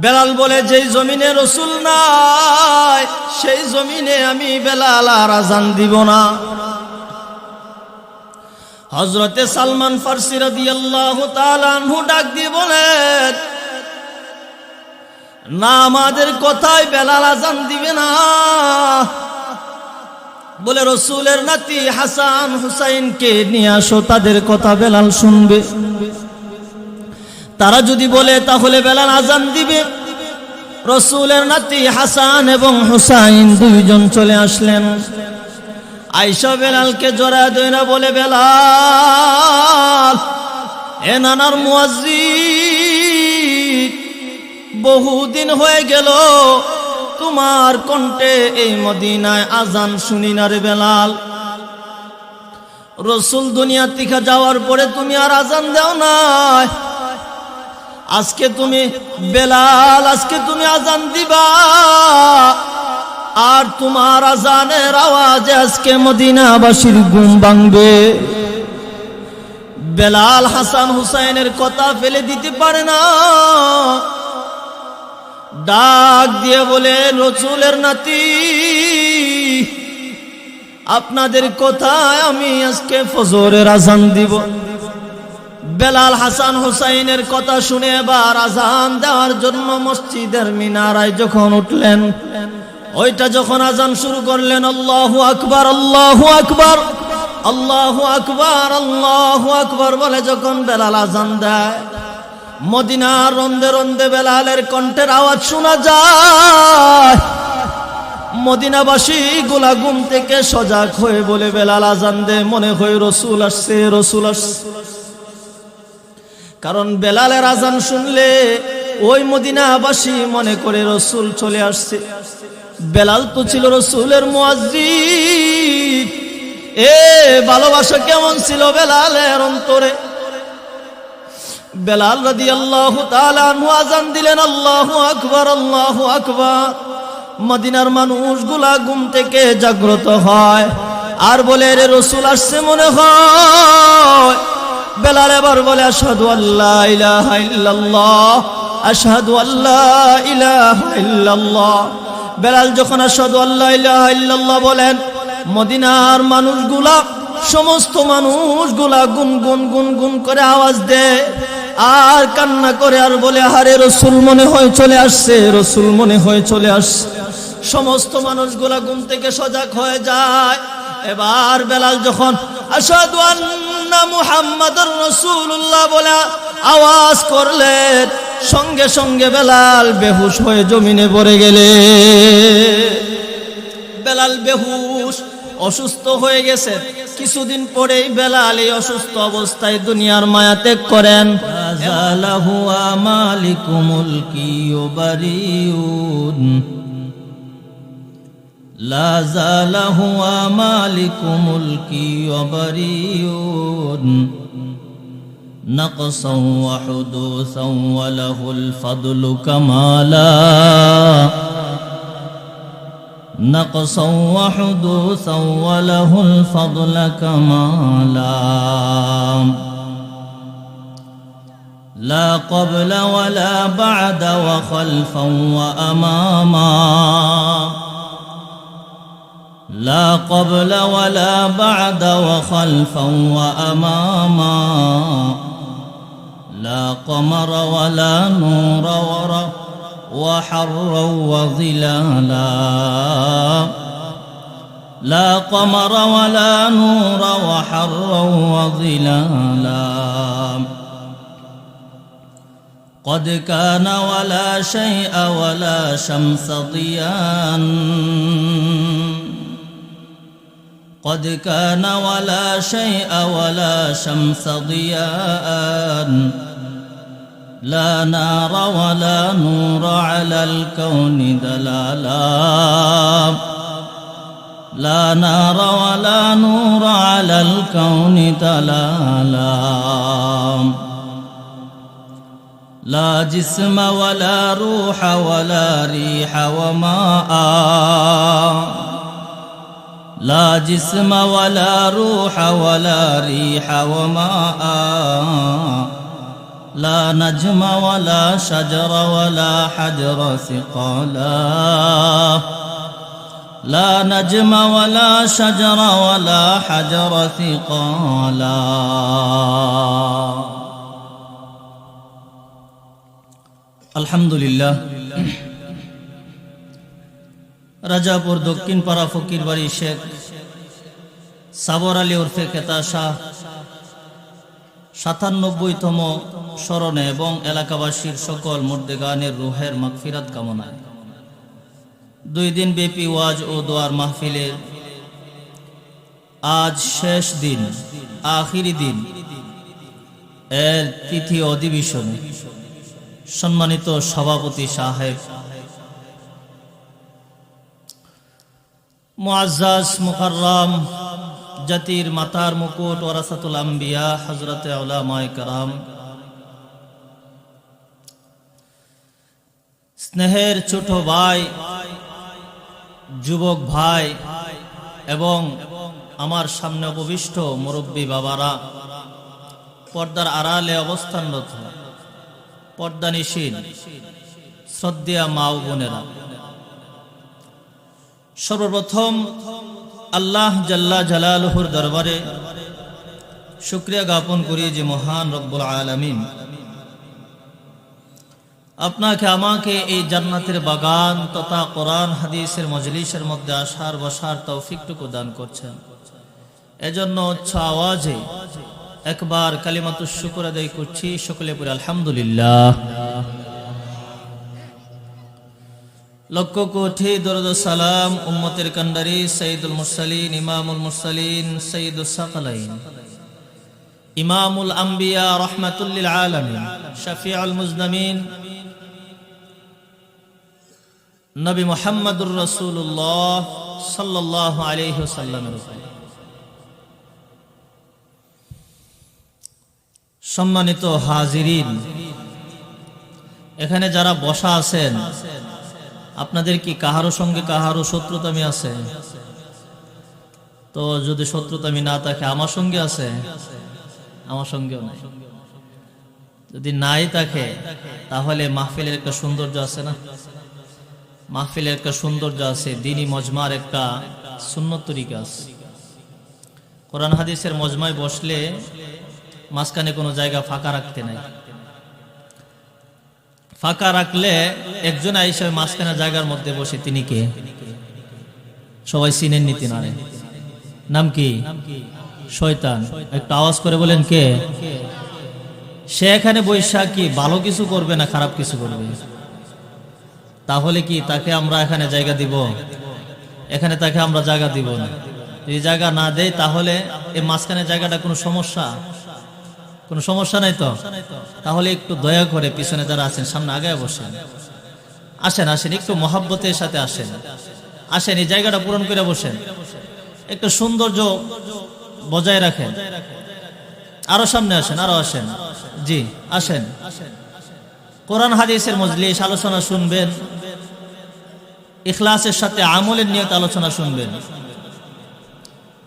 বেলাল বলে, যেই জমিনে রসুল নাই সেই জমিনে আমি বেলাল আর আজান দিব না। হযরতে সালমান ফারসি রাদিয়াল্লাহু তাআলা আনহু ডাক দিয়ে বলেন, না, আমাদের কথায় বেলাল আজান দিবে না। বলে, রসুলের নাতি হাসান হুসাইনকে নিয়ে আসো, তাদের কথা বেলাল শুনবে। তারা যদি বলে তাহলে বেলাল আজান দিবে। রসুলের নাতি হাসান এবং হুসাইন দুইজন চলে আসলেন। আয়েশা বেলালকে জড়ায় ধরে বলে, বেলাল, এ নানার মুয়াজ্জিন, বহুদিন হয়ে গেল তোমার কণ্ঠে এই মদিনায় আজান শুনি না রে বেলাল। রসুল দুনিয়া থেকে যাওয়ার পরে তুমি আর আজান দাও না। আজকে তুমি বেলাল, আজকে তুমি আজান দিবা, আর তোমার আজানের আওয়াজে আজকে মদিনাবাসীর ঘুম ভাঙবে। বেলাল হাসান হুসাইনের কথা ফেলে দিতে পারে না। ডাক দিয়ে বলে, রসুলের নাতি, আপনাদের কথায় আমি আজকে ফজরের আজান দিব। বেলাল হাসান হুসাইনের কথা শুনে এবার আজান দেওয়ার জন্য মসজিদের মিনারায় যখন উঠলেন, ওইটা যখন আজান শুরু করলেন, আল্লাহু আকবার, আল্লাহু আকবার, আল্লাহু আকবার, আল্লাহু আকবার বলে যখন বেলাল আজান দেয়, মদিনার রন্দে রন্দে বেলালের কণ্ঠের আওয়াজ শোনা যায়। মদিনাবাসী গুলা ঘুম থেকে সজাগ হয়ে বলে, বেলাল আজান দে, মনে হয় রসুল আসছে, রসুল আসছে। কারণ বেলালের আজান শুনলে ওই মদিনাবাসী মনে করে রসুল চলে আসছে। বেলাল তো ছিল রসুলের মুয়াজ্জিন। এ ভালোবাসা কেমন ছিল বেলালের অন্তরে। বেলাল রাদিয়াল্লাহু তাআলা আনহু আজান দিলেন, আল্লাহু আকবার, আল্লাহু আকবার। মদিনার মানুষগুলা ঘুম থেকে জাগ্রত হয় আর বলে, রে রসুল আসছে মনে হয়। বেলাল এবার বলে, আশহাদু আল্লা ইলাহা ইল্লাল্লাহ, আশহাদু আল্লা ইলাহা ইল্লাল্লাহ। বেলাল যখন আশহাদু আল্লা ইলাহা ইল্লাল্লাহ বলেন, মদিনার মানুষগুলা, সমস্ত মানুষগুলা গুনগুন গুনগুন করে আওয়াজ দেয় আর কান্না করে আর বলে, আরে রসুল মনে হয় চলে আসছে, রসুল মনে হয় চলে আসছে। সমস্ত মানুষগুলা ঘুম থেকে সজাগ হয়ে যায়। এবার বেলাল যখন আশহাদু আন্না মুহাম্মাদুর রাসূলুল্লাহ বলে আওয়াজ করলেন, সঙ্গে সঙ্গে বেলাল বেহুশ হয়ে জমিনে পড়ে গেলে। বেলাল বেহুশ, অসুস্থ হয়ে গেছে। কিছুদিন পরেই বেলাল এই অসুস্থ অবস্থায় দুনিয়ার মায়া ত্যাগ করেন। লাহু আমালিকুমুল কিয়ুবারিউন, লা যালাহু আমালিকুমুল কিয়ুবারিউন, নাকসাও ওয়া হুদুসাও ওয়া লাহুল ফাদলু কামালা, نقصا وحدوثا وله الفضل كمالا، لا قبل ولا بعد وخلفا وأماما، لا قبل ولا بعد وخلفا وأماما، لا قمر ولا نور وحرا وظلالا، لا قمر ولا نور وحرا وظلالا، قد كان ولا شيء ولا شمس ضياء، قد كان ولا شيء ولا شمس ضياء، لا نار ولا نور على الكون دلالا، لا نار ولا نور على الكون دلالا، لا جسم ولا روح ولا ريح وماء، لا جسم ولا روح ولا ريح وماء، لا نجم ولا شجر ولا حجر ثقالا لا نجم ولا شجر ولا حجر ثقالا الحمد لله রাজাপুর দক্ষিণ পাড়া ফকির বাড়ি শেখ সাবর আলী ওরফে কেতা শাহ ৯৭তম স্মরণে এবং এলাকাবাসীর সকল মুর্দেগানের রুহের মাগফিরাত কামনায় 2 দিন ব্যাপী ওয়াজ ও দোয়ার মাহফিলের আজ শেষ দিন, আখিরি দিন এর তৃতীয় অধিবেশনে সম্মানিত সভাপতি সাহেব, মুআজ্জাজ মুকাররম জাতির মাতার মুকুট ওয়ারাসাতুল আম্বিয়া হযরতে উলামায়ে কেরাম, স্নেহের ছোট ভাই, যুবক ভাই এবং আমার সামনে উপবিষ্ট মুরব্বী বাবারা, পর্দার আড়ালে অবস্থানরত পর্দানিশীন শ্রদ্ধেয়া মা ও বোনেরা, সর্বপ্রথম আল্লাহ জাল্লা জালালুহুর দরবারে শুকরিয়া জ্ঞাপন করি যে মহান রব্বুল আলামিন আপনাকে আমাকে এই জান্নাতের বাগান তথা কোরআন হাদিসের মজলিসের মধ্যে আসার বসার তৌফিকটুকু দান করছেন। এজন্য উচ্চ আওয়াজে একবার কালিমাতুশ শুকর আদায় করছি, সকলে পড়ে আলহামদুলিল্লাহ। লক্ষ কোটি দরুদ সালাম উম্মতের কান্ডারি সাইয়্যিদুল মুরসালিন ইমামুল মুরসালিন সাইয়্যিদুস সাকালাইন ইমামুল আম্বিয়া রাহমাতুল লিল আলামিন শাফিউল মুজনামিন নবী মুহাম্মদুর রাসূলুল্লাহ সাল্লাল্লাহু আলাইহি ওয়াসাল্লামের উপর। সম্মানিত হাজিরিন, এখানে যারা বসা আছেন আপনাদের কি কাহারো সঙ্গে কাহারো শত্রুতামি আছে? তো যদি শত্রুতামি না থাকে আমার সঙ্গে আছে, আমার সঙ্গেও নাই। যদি নাই থাকে তাহলে মাহফিলের একটা সৌন্দর্য আছে না? মাহফিলের একটা সৌন্দর্য আছে, দ্বীনি মজমার একটা সুন্নত তরিকা আছে। কোরআন হাদিসের মজমায় বসলে মাঝখানে কোনো জায়গা ফাঁকা রাখতে নাই। ফাঁকা রাখলে একজন আইসা মাঝখানে জায়গার মধ্যে বসে, তিনি কে? সবাই চিনেন নি তিনারে? নাম কি? শয়তান। একটু আওয়াজ করে বলেন কে? সে এখানে বৈশা কি ভালো কিছু করবে না খারাপ কিছু করবে? তাহলে কি তাকে আমরা এখানে জায়গা দিব? এখানে তাকে আমরা জায়গা দিব না। এই জায়গা না দেই তাহলে এই মাঝখানে জায়গাটা কোনো সমস্যা? কোনো সমস্যা নাই তো? তাহলে একটু দয়া করে পিছনে যারা আছেন সামনে আগে বসেন। আসেন আসেন, একটু মহাব্বতের সাথে আসেন, আসেন এই জায়গাটা পূরণ করে বসেন, একটু সৌন্দর্য বজায় রাখেন। আরো সামনে আসেন, আরো আসেন, জি আসেন। কোরআন হাদিসের মজলিস আলোচনা শুনবেন, ইখলাসের সাথে আমলের নিয়ত আলোচনা শুনবেন।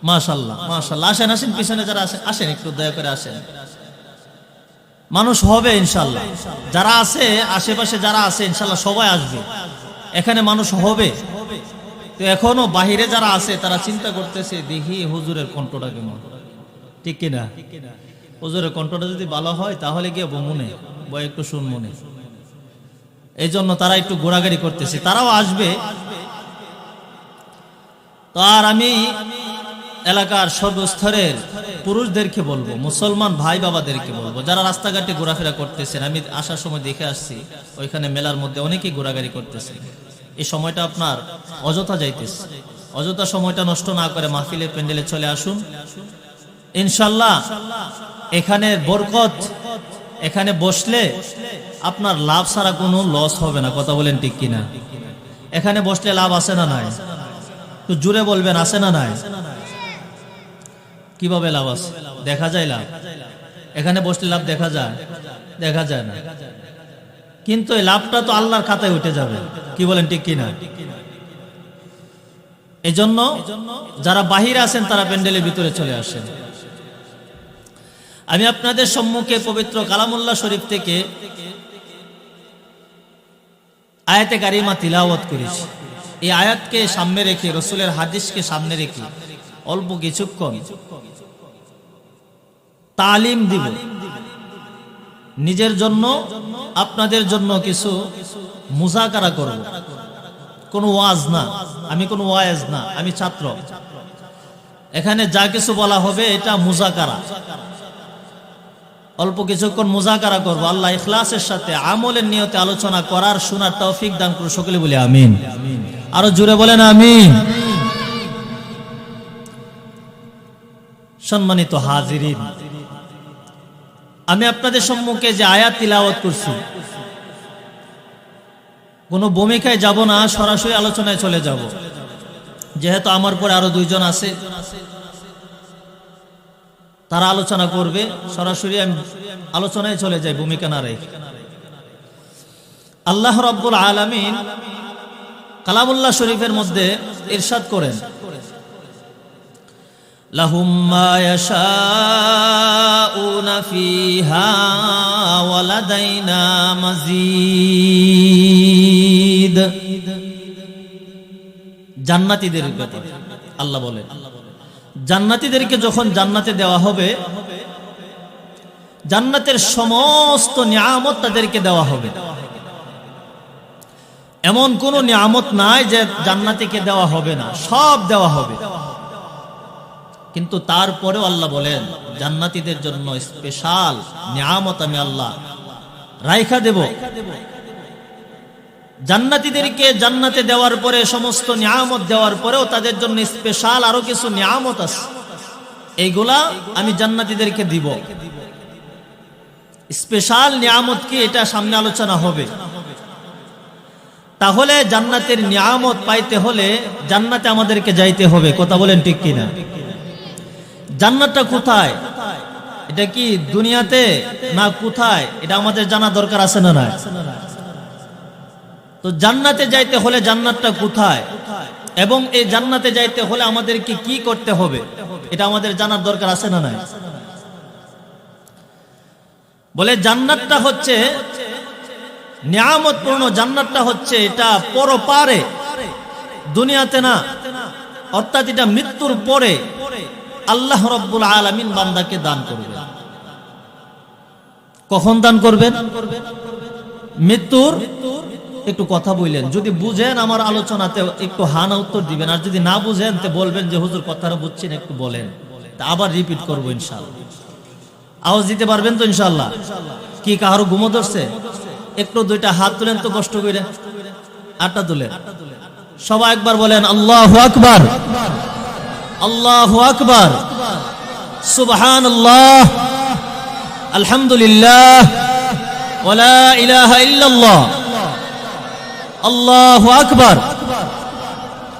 মাশাআল্লাহ মাশাআল্লাহ। আসেন আসেন, পিছনে যারা আছেন আসেন, একটু দয়া করে আসেন। মানুষ হবে ইনশাআল্লাহ, যারা আছে আশেপাশে যারা আছে ইনশাআল্লাহ সবাই আসবে, এখানে মানুষ হবে। তো এখনো বাহিরে যারা আছে তারা চিন্তা করতেছে দেখি হুজুরের কণ্ঠটা কেমন, ঠিক কিনা? হুজুরের কণ্ঠটা যদি ভালো হয় তাহলে গিয়ে মনে বয় একটু শুন মনে, এই জন্য তারা একটু ঘোরাঘুরি করতেছে, তারাও আসবে। তো আর আমি এলাকার সর্বস্তরের পুরুষদেরকে বলবো, মুসলমান ভাই বাবাদেরকে বলবো, যারা রাস্তাঘাটে ঘোরাফেরা করতেছেন, আমি আসার সময় দেখে আসছি ওইখানে মেলার মধ্যে অনেকেই ঘোরাঘুরি করতেছে। এই সময়টা আপনার অযথা যাইতেছে, অযথা সময়টা নষ্ট না করে মাহফিলের প্যান্ডেলে চলে আসুন। ইনশাআল্লাহ এখানে বরকত, এখানে বসলে আপনার লাভ ছাড়া কোনো লস হবে না। কথা বলেন ঠিক কিনা? এখানে বসলে লাভ আছে না নাই? তো জুড়ে বলবেন আছে না নাই? কিভাবে লাভ আছে? দেখা যায় লাভ? এখানে বসলে লাভ দেখা যায়? দেখা যায় না। কিন্তু এই লাভটা তো আল্লাহর খাতায় উঠে যাবে। কি বলেন ঠিক কিনা? এজন্য যারা বাহিরে আছেন তারা প্যান্ডেলের ভিতরে চলে আসেন। আমি আপনাদের সম্মুখে পবিত্র কালামুল্লাহ শরীফ থেকে আয়াতে কারিমা তিলাওয়াত করেছি। এই আয়াতকে সামনে রেখে, রাসূলের হাদিসকে সামনে রেখে অল্প কিছুক্ষণ তালিম দিব। নিজের জন্য, আপনাদের জন্য কিছু মুজাকারা করব। কোনো ওয়াজ না, আমি কোনো ওয়াজ না, আমি ছাত্র। এখানে যা কিছু বলা হবে এটা মুজাকারা। অল্প কিছুক্ষণ মুজাকারা করব। আল্লাহ ইখলাসের সাথে আমলের নিয়তে আলোচনা করার, শোনার তৌফিক দান করুন। সকলে বলি আমিন। আরো জোরে বলেন আমিন। সম্মানিত হাজিরিন, আমি আপনাদের সম্মুখে যে আয়াত তিলাওয়াত করছি, কোনো ভূমিকায় যাব না, সরাসরি আলোচনায় চলে যাব। যেহেতু আমার পরে আরো দুইজন আছে, তারা আলোচনা করবে, সরাসরি আমি আলোচনায় চলে যাই, ভূমিকা না রেখে। আল্লাহ রাব্বুল আলামিন কালামুল্লাহ শরীফের মধ্যে ইরশাদ করেন, লাহুম মা ইয়াশাউনা ফিহা ওয়া লাদাইনা মাজিদ। জান্নাতীদের ব্যাপারে আল্লাহ বলেন, জান্নাতীদেরকে যখন জান্নাতে দেওয়া হবে, জান্নাতের সমস্ত নিয়ামত তাদেরকে দেওয়া হবে। এমন কোন নিয়ামত নাই যে জান্নাতীকে দেওয়া হবে না, সব দেওয়া হবে। কিন্তু তারপরেও আল্লাহ বলেন, জান্নাতীদের জন্য স্পেশাল নিয়ামত আমি আল্লাহ রাইখা দেব। জান্নাতীদেরকে জান্নাতে দেওয়ার পরে, সমস্ত নিয়ামত দেওয়ার পরেও তাদের জন্য স্পেশাল আরো কিছু নিয়ামত আছে, এইগুলা আমি জান্নাতীদেরকে দিব। স্পেশাল নিয়ামত কি, এটা সামনে আলোচনা হবে। তাহলে জান্নাতের নিয়ামত পাইতে হলে জান্নাতে আমাদেরকে যাইতে হবে। কথা বলেন ঠিক কিনা? জান্নাতটা কোথায়, এটা কি দুনিয়াতে না কোথায়, এটা আমাদের জানা দরকার আছে না নাই? তো জান্নাতে যাইতে হলে জান্নাতটা কোথায় এবং এই জান্নাতে যাইতে হলে আমাদেরকে কি করতে হবে, এটা আমাদের জানার দরকার আছে না নাই? বলে জান্নাতটা হচ্ছে নিয়ামতপূর্ণ, জান্নাতটা হচ্ছে এটা পরপারে, দুনিয়াতে না। অর্থাৎ এটা মৃত্যুর পরে আল্লাহ রাব্বুল আলামিন বান্দাকে দান করবেন। কখন দান করবেন? মৃত্যুর। একটু কথা বললেন, যদি বুঝেন আমার আলোচনাতে একটু হানা উত্তর দিবেন, আর যদি না বুঝেন তো বলবেন যে হুজুর কথাটা বুঝছেন, একটু বলেন, তা আবার রিপিট করবো ইনশাআল্লাহ। আওয়াজ দিতে পারবেন তো ইনশাআল্লাহ? কি কারো ঘুমো ধরছে? একটু দুইটা হাত তুলেন তো কষ্ট করে, আটটা তুলেন। সবাই একবার বলেন আল্লাহু আকবার, আল্লাহু আকবার, সুবহানাল্লাহ, আলহামদুলিল্লাহ, ওয়া লা ইলাহা ইল্লাল্লাহ, আল্লাহু আকবার।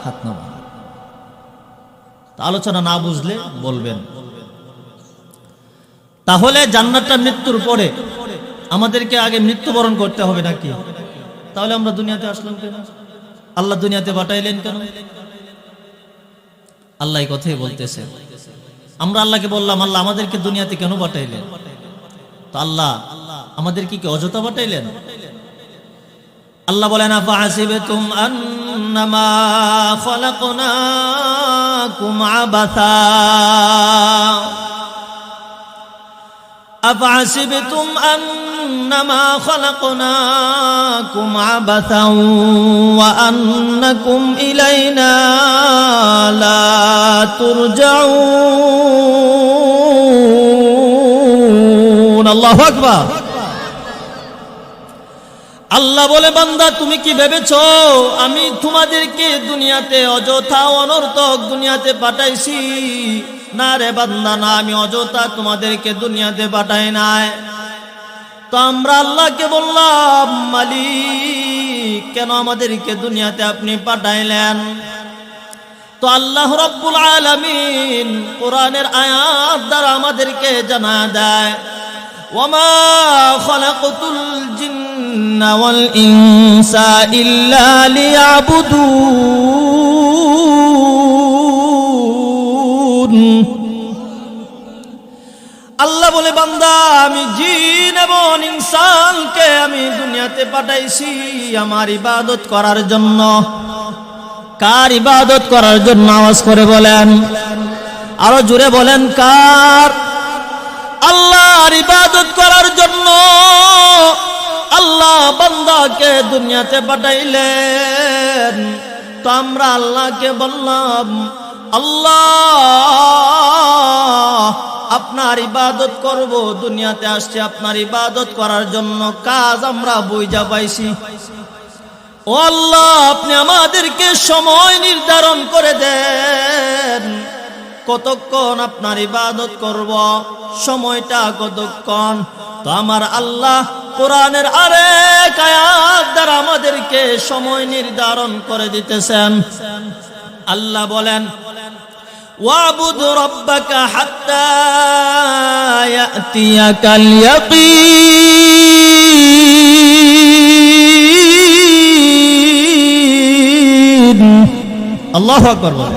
হাত নামান। আলোচনা না বুঝলে বলবেন। তাহলে জান্নাতটা মৃত্যুর পরে, আমাদেরকে আগে মৃত্যুবরণ করতে হবে নাকি? তাহলে আমরা দুনিয়াতে আসলাম কেন? আল্লাহ দুনিয়াতে পাঠাইলেন কেন? আল্লাহ এই কথাই বলতেছে। আমরা আল্লাহকে বললাম, আল্লাহ আমাদেরকে দুনিয়াতে কেন পাঠাইলেন? তো আল্লাহ আমাদেরকে কি অযথা পাঠাইলেন? আল্লাহ বলেন, আফাহাসিবতুম আন্নামা খালাকনাকুম আবাসা, আফাহাসিবতুম আন্নামা খালাকনাকুম আবাসা ওয়া আন্নাকুম ইলাইনা লা তুরজাউন। আল্লাহু আকবার। আল্লাহ বলে, বান্দা তুমি কি ভেবেছো আমি তোমাদেরকে দুনিয়াতে অযথা অনর্থক দুনিয়াতে পাঠাইছি? না রে বান্দা, না, আমি অযথা তোমাদেরকে দুনিয়াতে পাঠাই নাই। তো আমরা আল্লাহকে বললাম, মালিক কেন আমাদেরকে দুনিয়াতে আপনি পাঠাইলেন? তো আল্লাহ রাব্বুল আলামিন কোরআনের আয়াত দ্বারা আমাদেরকে জানা দেয়, ওয়ামা খালাকতুল জিন্না ওয়াল ইনসা ইল্লা লিয়াবুদুন। আল্লাহ বলে বান্দা আমি জিন এবং ইনসানকে আমি দুনিয়াতে পাঠাইছি আমার ইবাদত করার জন্য। কার ইবাদত করার জন্য? আওয়াজ করে বলেন, আরো জোরে বলেন, কার? আল্লাহর ইবাদত করার জন্য আল্লাহ বান্দাকে দুনিয়াতে পাঠাইলেন। তো আমরা আল্লাহকে বললাম, আল্লাহ আপনার ইবাদত করব, দুনিয়াতে আসছে আপনার ইবাদত করার জন্য, কাজ আমরা বুঝা পাইছি। ও আল্লাহ আপনি আমাদেরকে সময় নির্ধারণ করে দেন, কতক্ষণ আপনার ইবাদত করব, সময়টা কতক্ষণ। তো আমার আল্লাহ কোরআনের আরেক আয়াত দ্বারা আমাদেরকে সময় নির্ধারণ করে দিতেছেন। আল্লাহ বলেন, ওয়াবুদ রাব্বাকা হাত্তা ইয়াতিয়াকাল ইয়াকিন। আল্লাহু আকবার বলেন।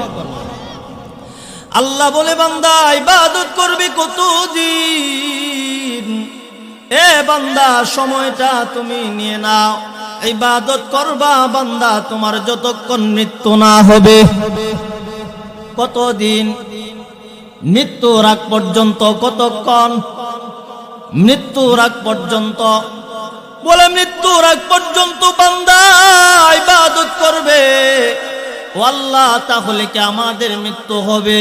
আল্লাহ বলে বান্দা ইবাদত করবে কতদিন? এ বান্দা সময়টা তুমি নিয়ে নাও, ইবাদত করবা বান্দা তোমার যতক্ষণ মৃত্যু না হবে। কতদিন? মৃত্যুর আগ পর্যন্ত। কতক্ষণ? মৃত্যুর আগ পর্যন্ত। বলে মৃত্যুর আগ পর্যন্ত বান্দা ইবাদত করবে। ও আল্লাহ তাহলে কি আমাদের মৃত্যু হবে?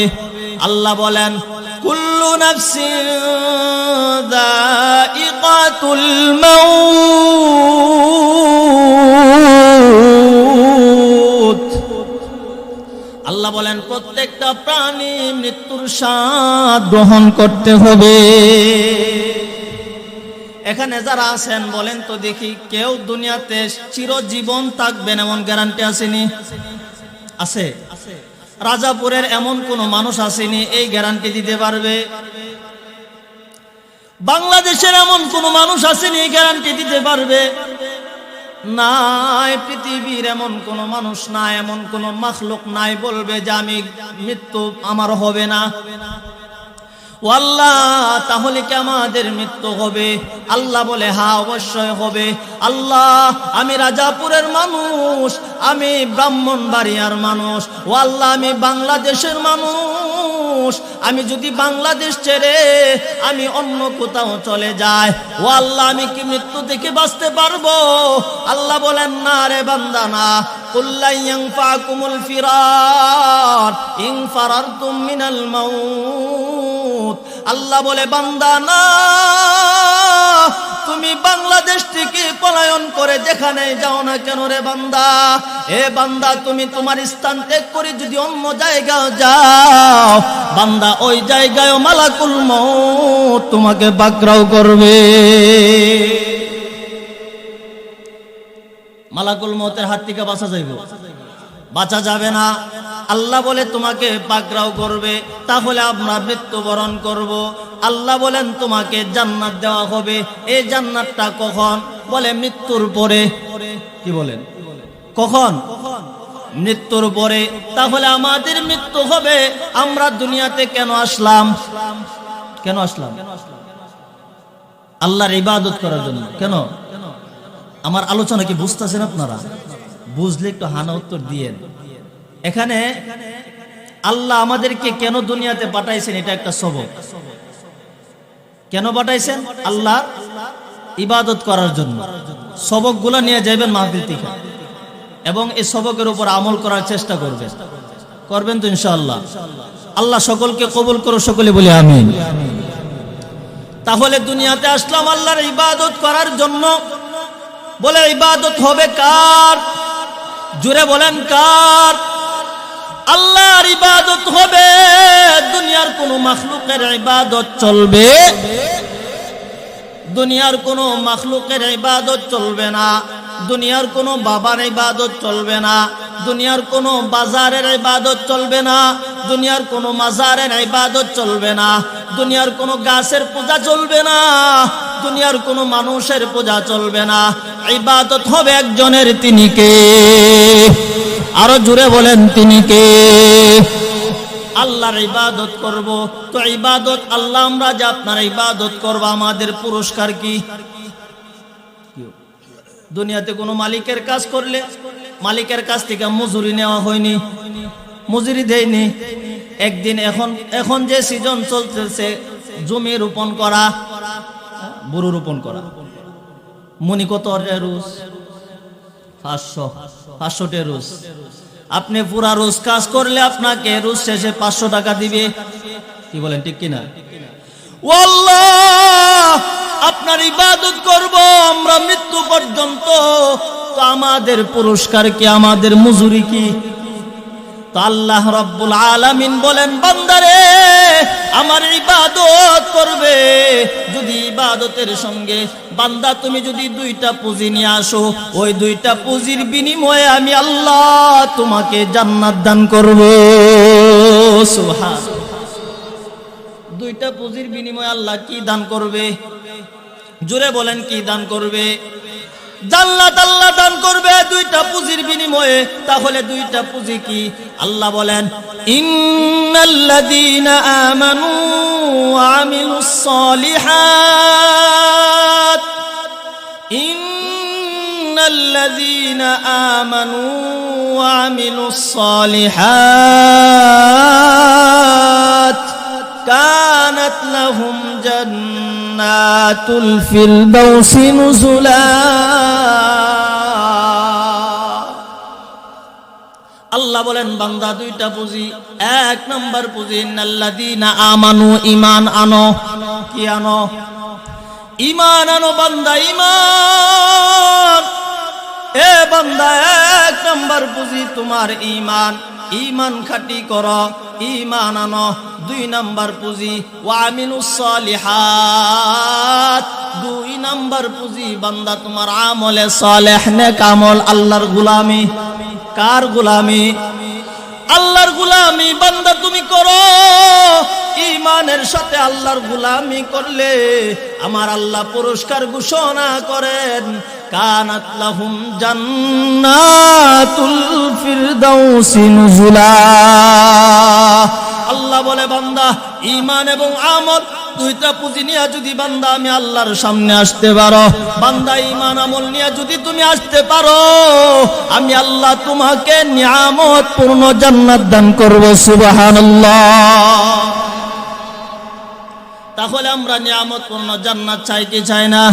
আল্লাহ বলেন, কুল্লু নাফসিন যায়িকাতুল মাউত। আল্লাহ বলেন প্রত্যেকটা প্রাণী মৃত্যুর স্বাদ গ্রহণ করতে হবে। এখানে যারা আছেন বলেন তো দেখি, কেউ দুনিয়াতে চিরজীবন থাকবেন এমন গ্যারান্টি আসেনি? আছে? রাজাপুরের এমন কোন মানুষ আসেনি এই গ্যারান্টি দিতে পারবে? বাংলাদেশের এমন কোন মানুষ আসেনি এই গ্যারান্টি দিতে পারবে? নাই। পৃথিবীর এমন কোন মানুষ নাই, এমন কোন মাখলুক নাই বলবে যে আমি মৃত্যু আমার হবে না। ও আল্লাহ তাহলে কি আমাদের মৃত্যু হবে? আল্লাহ বলে হ্যাঁ অবশ্যই হবে। আল্লাহ আমি রাজাপুরের মানুষ, আমি ব্রাহ্মণবাড়িয়ার মানুষ, ও আল্লাহ আমি বাংলাদেশের মানুষ, আমি যদি বাংলাদেশ ছেড়ে আমি অন্য কোথাও চলে যাই, ও আল্লাহ আমি কি মৃত্যু থেকে বাঁচতে পারবো? আল্লাহ বলেন না রে বান্দা না। কুল্লা ইয়ানফাকুমুল ফিরার ইন ফারারতুম মিনাল মাউত। আল্লাহ বলে বান্দা না, তুমি বাংলাদেশ থেকে পলায়ন করে যেখানে যাও না কেন রে বান্দা, এ বান্দা তুমি তোমার স্থান ত্যাগ করে যদি অন্য জায়গায় যাও বান্দা, ওই জায়গায় মালাকুল মউত তোমাকে পাকড়াও করবে। মালাকুল মউতের হাত থেকে বাঁচা যাইবে? বাঁচা যাবে না। আল্লাহ বলে তোমাকে পাকড়াও করবে, তাহলে আমরা মৃত্যুবরণ করব। আল্লাহ বলেন তোমাকে জান্নাত দেওয়া হবে। এই জান্নাতটা কখন? বলে মৃত্যুর পরে। কি বলেন? কখন? মৃত্যুর পরে। তাহলে আমাদের মৃত্যু হবে। আমরা দুনিয়াতে কেন আসলাম? কেন আসলাম? আল্লাহর ইবাদত করার জন্য। কেন? আমার আলোচনা কি বুঝতেছেন আপনারা? বুঝলে একটু হানা উত্তর দিয়েন। এখানে আল্লাহ আমাদেরকে কেন দুনিয়াতে পাঠাইছেন এটা একটা সবক। কেন পাঠাইছেন? আল্লাহ ইবাদত করার জন্য। সবকগুলো নিয়ে যাবেন মাহফিল থেকে এবং এই সবকের উপর আমল করার চেষ্টা করবেন। করবেন তো ইনশাআল্লাহ? আল্লাহ সকলকে কবুল করো, সকলে বলি আমিন। তাহলে দুনিয়াতে আসলাম আল্লাহর ইবাদত করার জন্য। বলে ইবাদত হবে কার? জোরে বলেন কার? আল্লাহর ইবাদত হবে। দুনিয়ার কোন মাখলুকের ইবাদত চলবে? দুনিয়ার কোন মাখলুকের ইবাদত চলবে না। দুনিয়ার কোন বাবার ইবাদত চলবে না। দুনিয়ার কোন বাজারের ইবাদত চলবে না। দুনিয়ার কোন মাজারের ইবাদত চলবে না। দুনিয়ার কোন গাছের পূজা চলবে না। দুনিয়ার কোন মানুষের পূজা চলবে না। ইবাদত হবে একজনের, তিনি কে? আরো জোরে বলেন তিনি কে? আল্লাহর ইবাদত করব। তো ইবাদত আল্লাহ, আমরা যে আপনার ইবাদত করব, আমাদের পুরস্কার কি? দুনিয়াতে কোনো মালিকের কাজ করলে মালিকের কাছ থেকে মজুরি নেওয়া হয়নি, মজুরি দেয়নি। একদিন এখন যে সিজন চলতেছে জমি রোপণ করা, বুরু রোপণ করা, মনি কত রোজ? 500 রোজ। আপনি পুরা রোজ কাজ করলে আপনাকে রোজ শেষে 500 টাকা দিবে। কি বলেন, ঠিক কিনা? আল্লাহ, আপনার ইবাদত করব আমরা মৃত্যু পর্যন্ত, তো আমাদের পুরস্কার কি, আমাদের মজুরি কি? তো আল্লাহ রাব্বুল আলামিন বলেন, বান্দারে আমার ইবাদত করবে, যদি ইবাদতের সঙ্গে বান্দা তুমি যদি 2টা পুঁজি নিয়ে আসো, ওই 2টা পুঁজির বিনিময়ে আমি আল্লাহ তোমাকে জান্নাত দান করব। সুবহান। 2টা পুঁজির বিনিময়ে আল্লাহ কি দান করবে? জোরে বলেন, কি দান করবে? জান্নাত আল্লাহ দান করবে 2টা পুঁজির বিনিময়ে। তাহলে 2টা পুঁজি কি? আল্লাহ বলেন, ইন্নাল্লাযীনা আমানু ওয়া আমিলুস সালিহাত, ইন্নাল্লাযীনা আমানু ওয়া আমিলুস সালিহাত কানাত লাহুম জান্নাতুল ফিরদাউসি নুজুলা। আল্লাহ বলেন, বান্দা 2টা পুঁজি। 1 নাম্বার পুঁজি, ইন্নাল্লাযীনা আমানু, ঈমান আনো। কি আনো? ঈমান আনো বান্দা, ঈমান। এ বান্দা, 1 নাম্বার পুঁজি তোমার ঈমান। ঈমান খাঁটি করো, ঈমান আনো। 2 নাম্বার পুঁজি, ওয়া আমিলুস সালিহাত। 2 নাম্বার পুঁজি বান্দা তোমার আমলে সালেহ, নেক আমল, আল্লাহর গোলামি। কার গোলামি? আল্লাহর গোলামি বান্দা তুমি করো। ঈমানের সাথে আল্লাহর গোলামি করলে আমার আল্লাহ পুরস্কার ঘোষণা করেন, কানাত লাহুম জান্নাতুল ফিরদাউসি নুজুলা। আল্লাহ বলে, বান্দা ঈমান এবং আমল 2টা পুঁজি নিয়ে যদি বান্দা আমি আল্লাহর সামনে আসতে পারো, বান্দা ঈমান আমল নিয়ে যদি তুমি আসতে পারো, আমি আল্লাহ তোমাকে নিয়ামত পূর্ণ জান্নাত দান করব। সুবহানাল্লাহ। তাহলে আমরা নিয়ামত পূর্ণ জান্নাত চাই কি চাই না?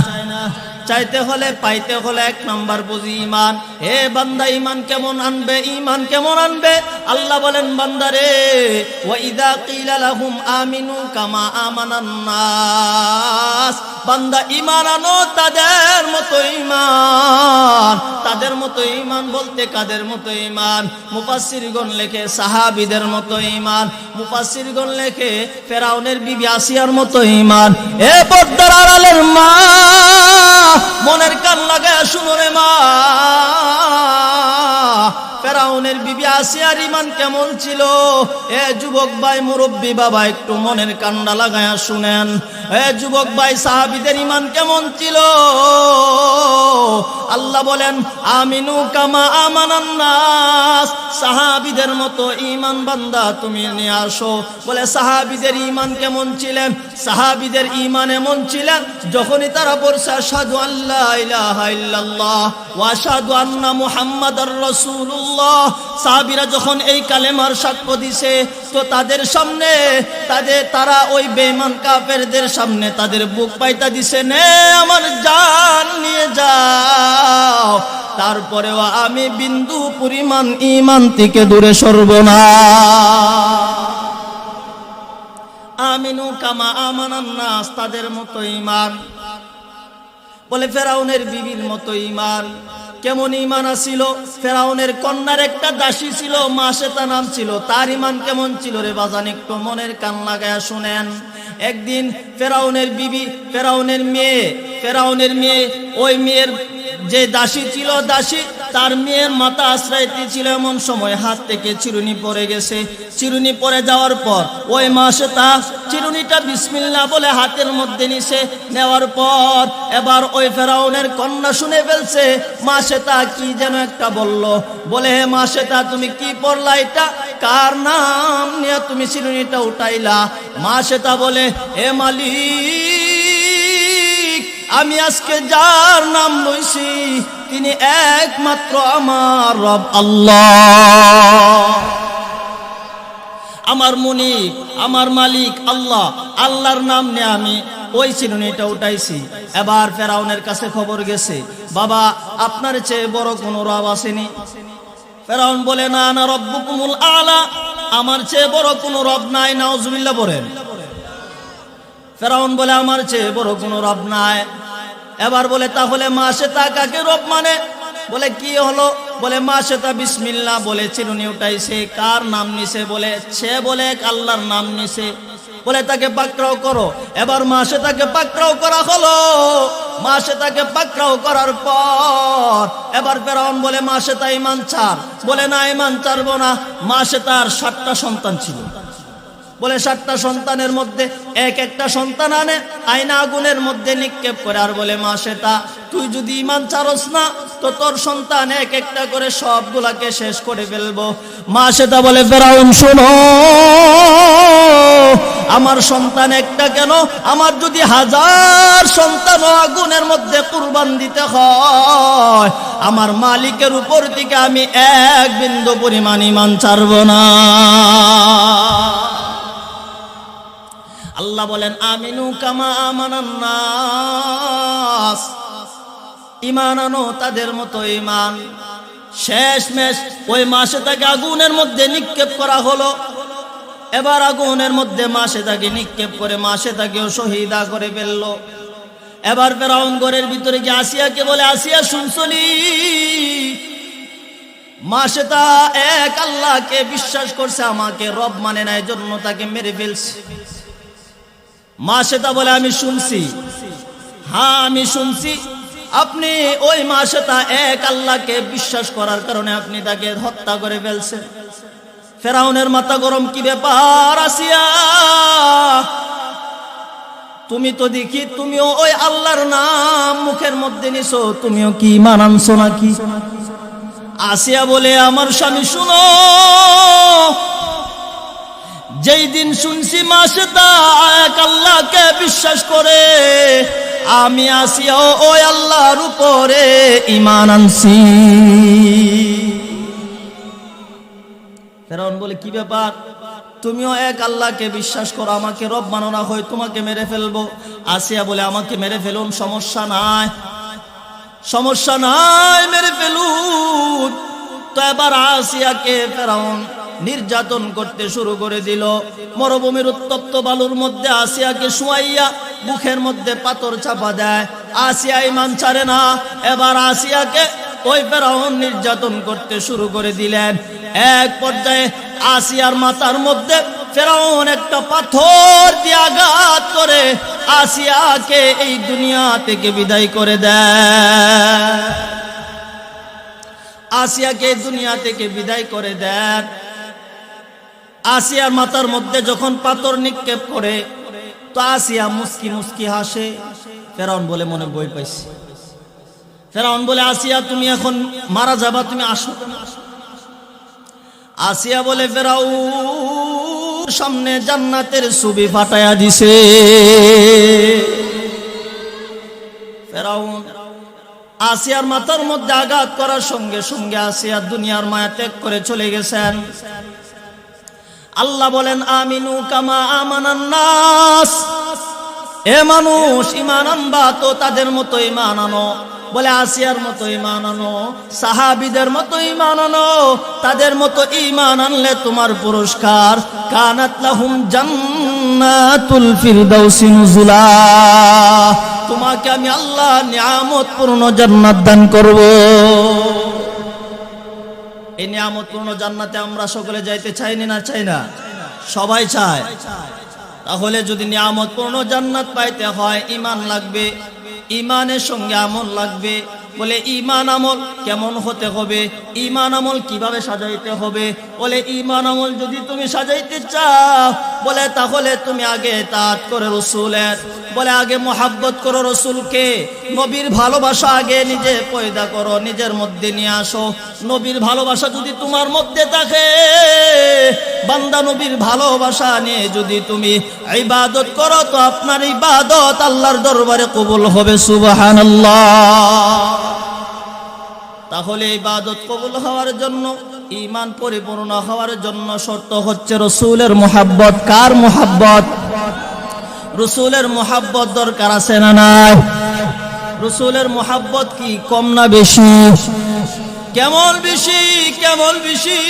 চাইতে হলে, পাইতে হলে 1 নাম্বার পুঁজি ঈমান। হে বান্দা, ঈমান কেমন আনবে? ঈমান কেমন আনবে? আল্লাহ বলেন, বান্দারে, ওয়া ইযা কিলা লাহুম আমিনু কামা আমানান নাস, বান্দা ঈমান আনো তাদের মতো ঈমান। তাদের মতো ঈমান বলতে কাদের মতো ঈমান? মুফাসসিরগণ লেখে সাহাবীদের মতো ঈমান, মুফাসসিরগণ লেখে ফেরাউনের বিবি আসিয়ার মতো ঈমান। এ পর্দার আড়ালের মা, মনের কান লাগায় শুনো রে মা, ফেরাউনের বিবি আসিয়ার ঈমান কেমন ছিল? এ যুবক ভাই, মুরব্বী বাবা, একটু মনের কান্ডা লাগায়া শুনেন। এ যুবক ভাই, সাহাবীদের ঈমান কেমন ছিল? আল্লাহ বলেন, আমিনু কামা আমানান নাস, সাহাবীদের মতো ঈমান বান্দা তুমি নিয়ে আসো। বলে, সাহাবীদের ঈমান কেমন ছিলেন? সাহাবীদের ঈমান এমন ছিলেন, যখনই তারা বলছে আশহাদু আল্লা ইলাহা ইল্লাল্লাহ ওয়া আশহাদু আন্না মুহাম্মাদার রাসূলুল্লাহ, সাহাবীরা যখন এই কালেমার সাক্ষ্য দিছে, তো তাদের সামনে তারা ওই বেঈমান কাফেরদের সামনে তাদের বুক পাইতা দিছে, নে আমার জান নিয়ে যাও। তারপরেও আমি বিন্দু পরিমাণ ঈমান থেকে দূরে সরব না। আমিনু কামা আমানান নাস, তাদের মতো ঈমান। বলে, ফেরাউনের বিবির মতো ঈমান। কেমন ঈমান আছিল? ফেরাউনের কন্যার একটা দাসী ছিল, মাসেতা নাম ছিল। তার ঈমান কেমন ছিল রে বাজান? একটু মনের কান লাগায়া শুনেন। একদিন ফেরাউনের বিবি, ফেরাউনের মেয়ে, ওই মেয়ের যে দাসী ছিল, দাসী তার মেয়ের মাথা আশ্রাইতে ছিল, এমন সময় হাত থেকে চিরুনি পড়ে গেছে। চিরুনি পড়ে যাওয়ার পর ওই মা সেতা চিরুনিটা বিসমিল্লাহ বলে হাতের মধ্যে নিছে। নেওয়ার পর এবার ওই ফেরাউনের কন্যা শুনে ফেলছে মা সেতা কি যেন একটা বলল। বলে হে মা সেতা, তুমি কি পড়লা? এটা কার নাম নিয়ে তুমি চিরুনিটা উঠাইলা? মা সেতা বলে, হে মালিক, আমি আজকে যার নাম লইছি তিনি একমাত্র আমার রব আল্লাহ, আমার মুনিব, আমার মালিক আল্লাহ। আল্লাহর নাম নিয়ে আমি ওই চিরুনিটা উঠাইছি। এবার ফেরাউনের কাছে খবর গেছে, বাবা আপনার চেয়ে বড় কোন রব আসেনি? ফেরাউন বলে, না না রব্বুকুমুল আলা, আমার চেয়ে বড় কোন রব নাই। নাউজুবিল্লাহ বলেন। ফেরাউন বলে, আমার চেয়ে বড় কোন রব নাই। এবার বলে, তাহলে মা সেতা কাকে রব মানে? বলে কি হলো? বলে মা সেতা বিসমিল্লাহ বলে চিরুনি উঠাইছে। কার নাম নিছে? বলে সে বলে আল্লাহর নাম নিছে। বলে তাকে পাকড়াও করো। এবার মা সেতাকে পাকড়াও করা হলো। মা সেতাকে পাকড়াও করার পর এবার ফেরাউন বলে, মা সেতা ঈমান ছাড়। বলে না, ঈমান ছাড়বো না। মা সেতার 7টা সন্তান ছিল। বলে 7টা সন্তানের মধ্যে এক একটা সন্তান আনে আয়না আগুনের মধ্যে নিক্ষেপ করে, আর বলে মা সেতা, তুই যদি ঈমান ছাড়স না তো তোর সন্তান এক একটা করে সবগুলাকে শেষ করে ফেলবো। মা সেতা বলে, ফেরাউন শোনো, আমার সন্তান একটা কেন, আমার যদি 1000 সন্তান আগুনের মধ্যে কুরবান দিতে হয়, আমার মালিকের উপর থেকে আমি এক বিন্দু পরিমাণ ঈমান ছাড়ব না। আল্লাহ বলেন, আমিনু কামা আমানান নাস, ঈমান আনো তাদের মতো ঈমান। শেষমেশ ওই মা সেতাকে আগুনের মধ্যে নিক্ষেপ করা হলো। এবার আগুনের মধ্যে মা সেতাকে নিক্ষেপ করে মা সেতাকেও শহীদা করে ফেললো। এবার ফেরাউন ঘরের ভিতরে গিয়ে আসিয়াকে বলে, আসিয়া শুনছলি, মা সেতা এক আল্লাহকে বিশ্বাস করছে, আমাকে রব মানে না, এজন্য তাকে মেরে ফেলছে। মা সেতা বলে, আমি শুনছি, হ্যাঁ আমি শুনছি, আপনি ওই মা সেতা এক আল্লাহকে বিশ্বাস করার কারণে আপনি তাকে হত্যা করে ফেলছেন। ফেরাউনের মাথা গরম, কি ব্যাপার আসিয়া, তুমি তো দেখি তুমিও ওই আল্লাহর নাম মুখের মধ্যে নিছো, তুমিও কি ঈমান আনছো নাকি? আসিয়া বলে, আমার স্বামী শুনো, যেই দিন শুনছি মা সেতা এক আল্লাহকে বিশ্বাস করে, আমি আসিয়াও ওই আল্লাহর উপরে ঈমান আনছি। ফেরাউন বলে, কি ব্যাপার, তুমিও এক আল্লাহকে বিশ্বাস করো, আমাকে রব মানো না, হয় তোমাকে মেরে ফেলবো। আসিয়া বলে, আমাকে মেরে ফেলুন, সমস্যা নাই, সমস্যা নাই, মেরে ফেলুন। তো এবার আসিয়াকে ফেরাউন নির্যাতন করতে শুরু করে দিল। মরুভূমির উত্তপ্ত বালুর মধ্যে আসিয়াকে শুয়াইয়া মুখের মধ্যে পাথর চাপা দেয়। আসিয়া ঈমান ছাড়ে না। এবার আসিয়াকে ওই ফেরাউন নির্যাতন করতে শুরু করে দিলেন। এক পর্যায়ে আসিয়ার মাথার মধ্যে ফেরাউন একটা পাথর দিয়ে আঘাত করে আসিয়াকে এই দুনিয়া থেকে বিদায় করে দেয়। আসিয়াকে দুনিয়া থেকে বিদায় করে দেন। আসিয়ার মাথার মধ্যে যখন পাথর নিক্ষেপ করে তো আসিয়া মুস্কি মুস্কি হাসে। ফেরাউন বলে, মনে বই পাইছি। ফেরাউন বলে, আসিয়া তুমি এখন মারা যাবা, তুমি আসো। আসিয়া বলে, ফেরাউন সামনে জান্নাতের ছবি ফাটায়া দিছে। ফেরাউন আসিয়ার মাথার মধ্যে আঘাত করার সঙ্গে সঙ্গে আসিয়া দুনিয়ার মায়া ত্যাগ করে চলে গেছেন। আল্লাহ বলেন, আমিনু কামা আমানান নাস, এ মানুষ ঈমান আনবা তো তাদের মতো ঈমান আনো। বলে আসিয়ার মতো ঈমান আনো, সাহাবীদের মতো ঈমান আনো, তাদের মতো ঈমান আনলে তোমার পুরস্কার কানাত লাহুম জান্নাতুল ফিরদাউসি নুজুলা, তোমাকে আমি আল্লাহ নিয়ামতপূর্ণ জান্নাত দান করব। এই নিয়ামতপূর্ণ জান্নাতে আমরা সকলে যাইতে চাইনি না? চাই না? সবাই চায়। তাহলে যদি নিয়ামতপূর্ণ জান্নাত পাইতে হয় ঈমান লাগবে, ঈমানের সঙ্গে আমল লাগবে, বলে ঈমান আমল কেমন হতে হবে, ঈমান আমল কিভাবে সাজাইতে হবে? বলে ঈমান আমল যদি তুমি সাজাইতে চাও, বলে তাহলে তুমি আগে ইতাআত করো রাসূলের, বলে আগে মুহাব্বত করো রাসূলকে, নবীর ভালোবাসা আগে নিজে পয়দা করো, নিজের মধ্যে নিয়ে আসো। নবীর ভালোবাসা যদি তোমার মধ্যে থাকে, বান্দা নবীর ভালোবাসা নিয়ে যদি তুমি ইবাদত করো, তো আপনার ইবাদত আল্লাহর দরবারে কবুল হবে। সুবহানাল্লাহ। তাহলে ইবাদত কবুল হওয়ার জন্য, ঈমান পরিপূর্ণ হওয়ার জন্য শর্ত হচ্ছে রাসূলের মুহাব্বত। কার মুহাব্বত? রাসূলের মুহাব্বত দরকার আছে না নাই? রাসূলের মুহাব্বত কি কম না বেশি? কেমন বেশি? কেমন বেশি?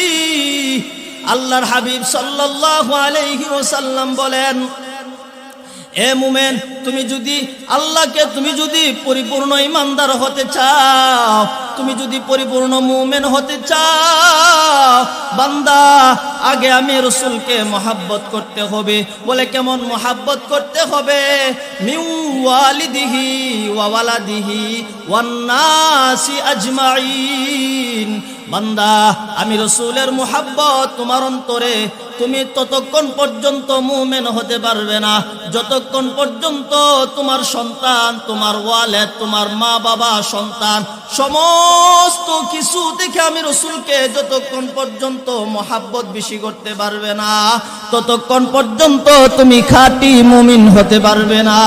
আল্লাহর হাবিব সাল্লাল্লাহু আলাইহি ওয়াসাল্লাম বলেন, এ মুমিন, তুমি যদি আল্লাহকে, তুমি যদি পরিপূর্ণ ঈমানদার হতে চাও, তুমি যদি পরিপূর্ণ মুমিন হতে চাও, বান্দা আগে আমি রাসূলকে মুহাব্বত করতে হবে। বলে কেমন মুহাব্বত করতে হবে? মিন ওয়ালিদিহি ওয়া ওয়ালাদিহি ওয়ান নাসি আজমাইন। বান্দা আমি রাসূলের মুহাব্বত তোমার অন্তরে, তুমি ততক্ষণ পর্যন্ত মুমিন হতে পারবে না যতক্ষণ পর্যন্ত তোমার সন্তান, তোমার ওয়ালেদ, তোমার মা বাবা, সন্তান, সমস্ত কিছু থেকে আমি রাসূলকে যতক্ষণ পর্যন্ত মুহাব্বত বেশি করতে পারবে না, ততক্ষণ পর্যন্ত তুমি খাঁটি মুমিন হতে পারবে না।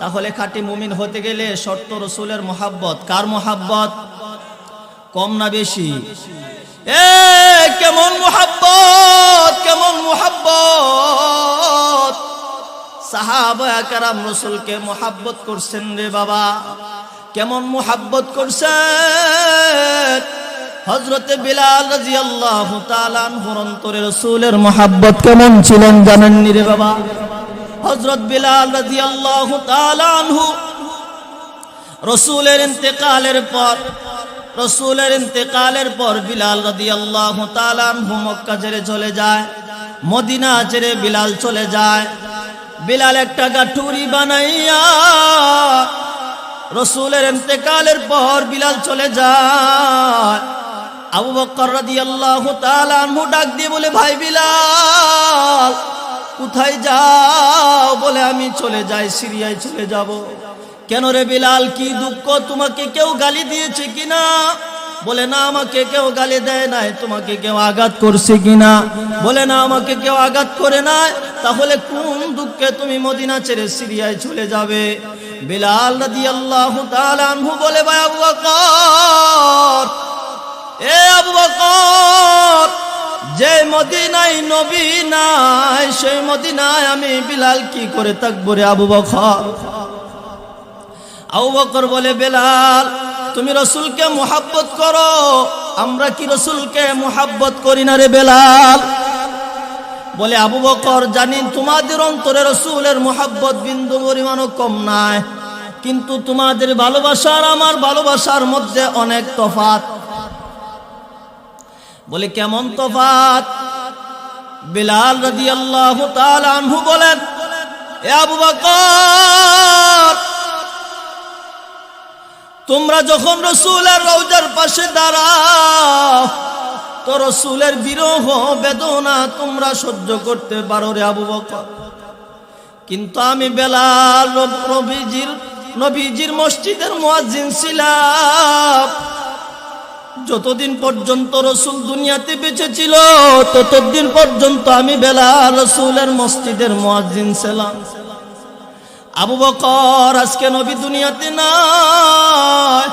তাহলে খাঁটি মুমিন হতে গেলে শর্ত রাসূলের মুহাব্বত। কার মুহাব্বত? কম না বেশি? কেমন মুহাব্বত, কেমন মুহাব্বত! সাহাবায়ে কেরাম রাসূলকে মুহাব্বত করছেন রে বাবা। কেমন মুহাব্বত করছেন? হযরতে বিলাল রাদিয়াল্লাহু তাআলা আনহুর অন্তরে রাসূলের মুহাব্বত কেমন ছিলেন জানেন নি রে বাবা? হযরত বিলাল রাদিয়াল্লাহু তাআলা আনহু রাসূলের ইন্তেকালের পর বিলাল রাদিয়াল্লাহু তাআলা আনহু মক্কা ছেড়ে চলে যায়, মদিনা ছেড়ে বিলাল চলে যায়। বিলাল একটা গাঠুরি বানাইয়া রাসূলের ইন্তেকালের পর বিলাল চলে যায়। আবু বকর রাদিয়াল্লাহু তাআলা আনহু ডাক দিয়ে বলে, ভাই বিলাল কোথায় যাও? বলে আমি চলে যাই, সিরিয়ায় চলে যাব। কেন রে বিলাল, কি দুঃখ? তোমাকে কেউ গালি দিয়েছে কিনা? বলে না, আমাকে কেউ গালি দেয় নাই। তোমাকে কেউ আঘাত করছে কিনা? বলে না, আমাকে কেউ আঘাত করে নাই। তাহলে কোন দুঃখে তুমি মদিনা ছেড়ে সিরিয়ায় চলে যাবে? বিলাল রাদিয়াল্লাহু তাআলা আনহু বলে, ভাই আবু বকর, এ আবু বকর, যে মদিনায় নবী নাই, সেই মদিনায় আমি বিলাল কি করে থাকবো রে আবু বকর? আবু বকর বলে, বিলাল তুমি রাসূলকে মুহাব্বত করো, আমরা কি রাসূলকে মুহাব্বত করি না রে বিলাল? বলে, আবু বকর জানি তোমাদের অন্তরে রাসূলের মুহাব্বত বিন্দু পরিমাণও কম নাই, কিন্তু তোমাদের ভালোবাসা আর আমার ভালোবাসার মধ্যে অনেক তফাৎ। বলে কেমন তফাৎ? বিলাল রাদিয়াল্লাহু তাআলা আনহু বলেন, এ আবু বকর, তোমরা যখন রাসূলের রওজার পাশে দাঁড়াও, তো রাসূলের বিরহ বেদনা তোমরা সহ্য করতে পারো রে আবু বকর, কিন্তু আমি বেলাল নবীজির মসজিদের মুয়াজ্জিন ছিলাম। যতদিন পর্যন্ত রাসূল দুনিয়াতে বেঁচে ছিল, ততদিন পর্যন্ত আমি বেলাল রাসূলের মসজিদের মুয়াজ্জিন ছিলাম। আবু বকর, আজকে নবী দুনিয়াতে নাই,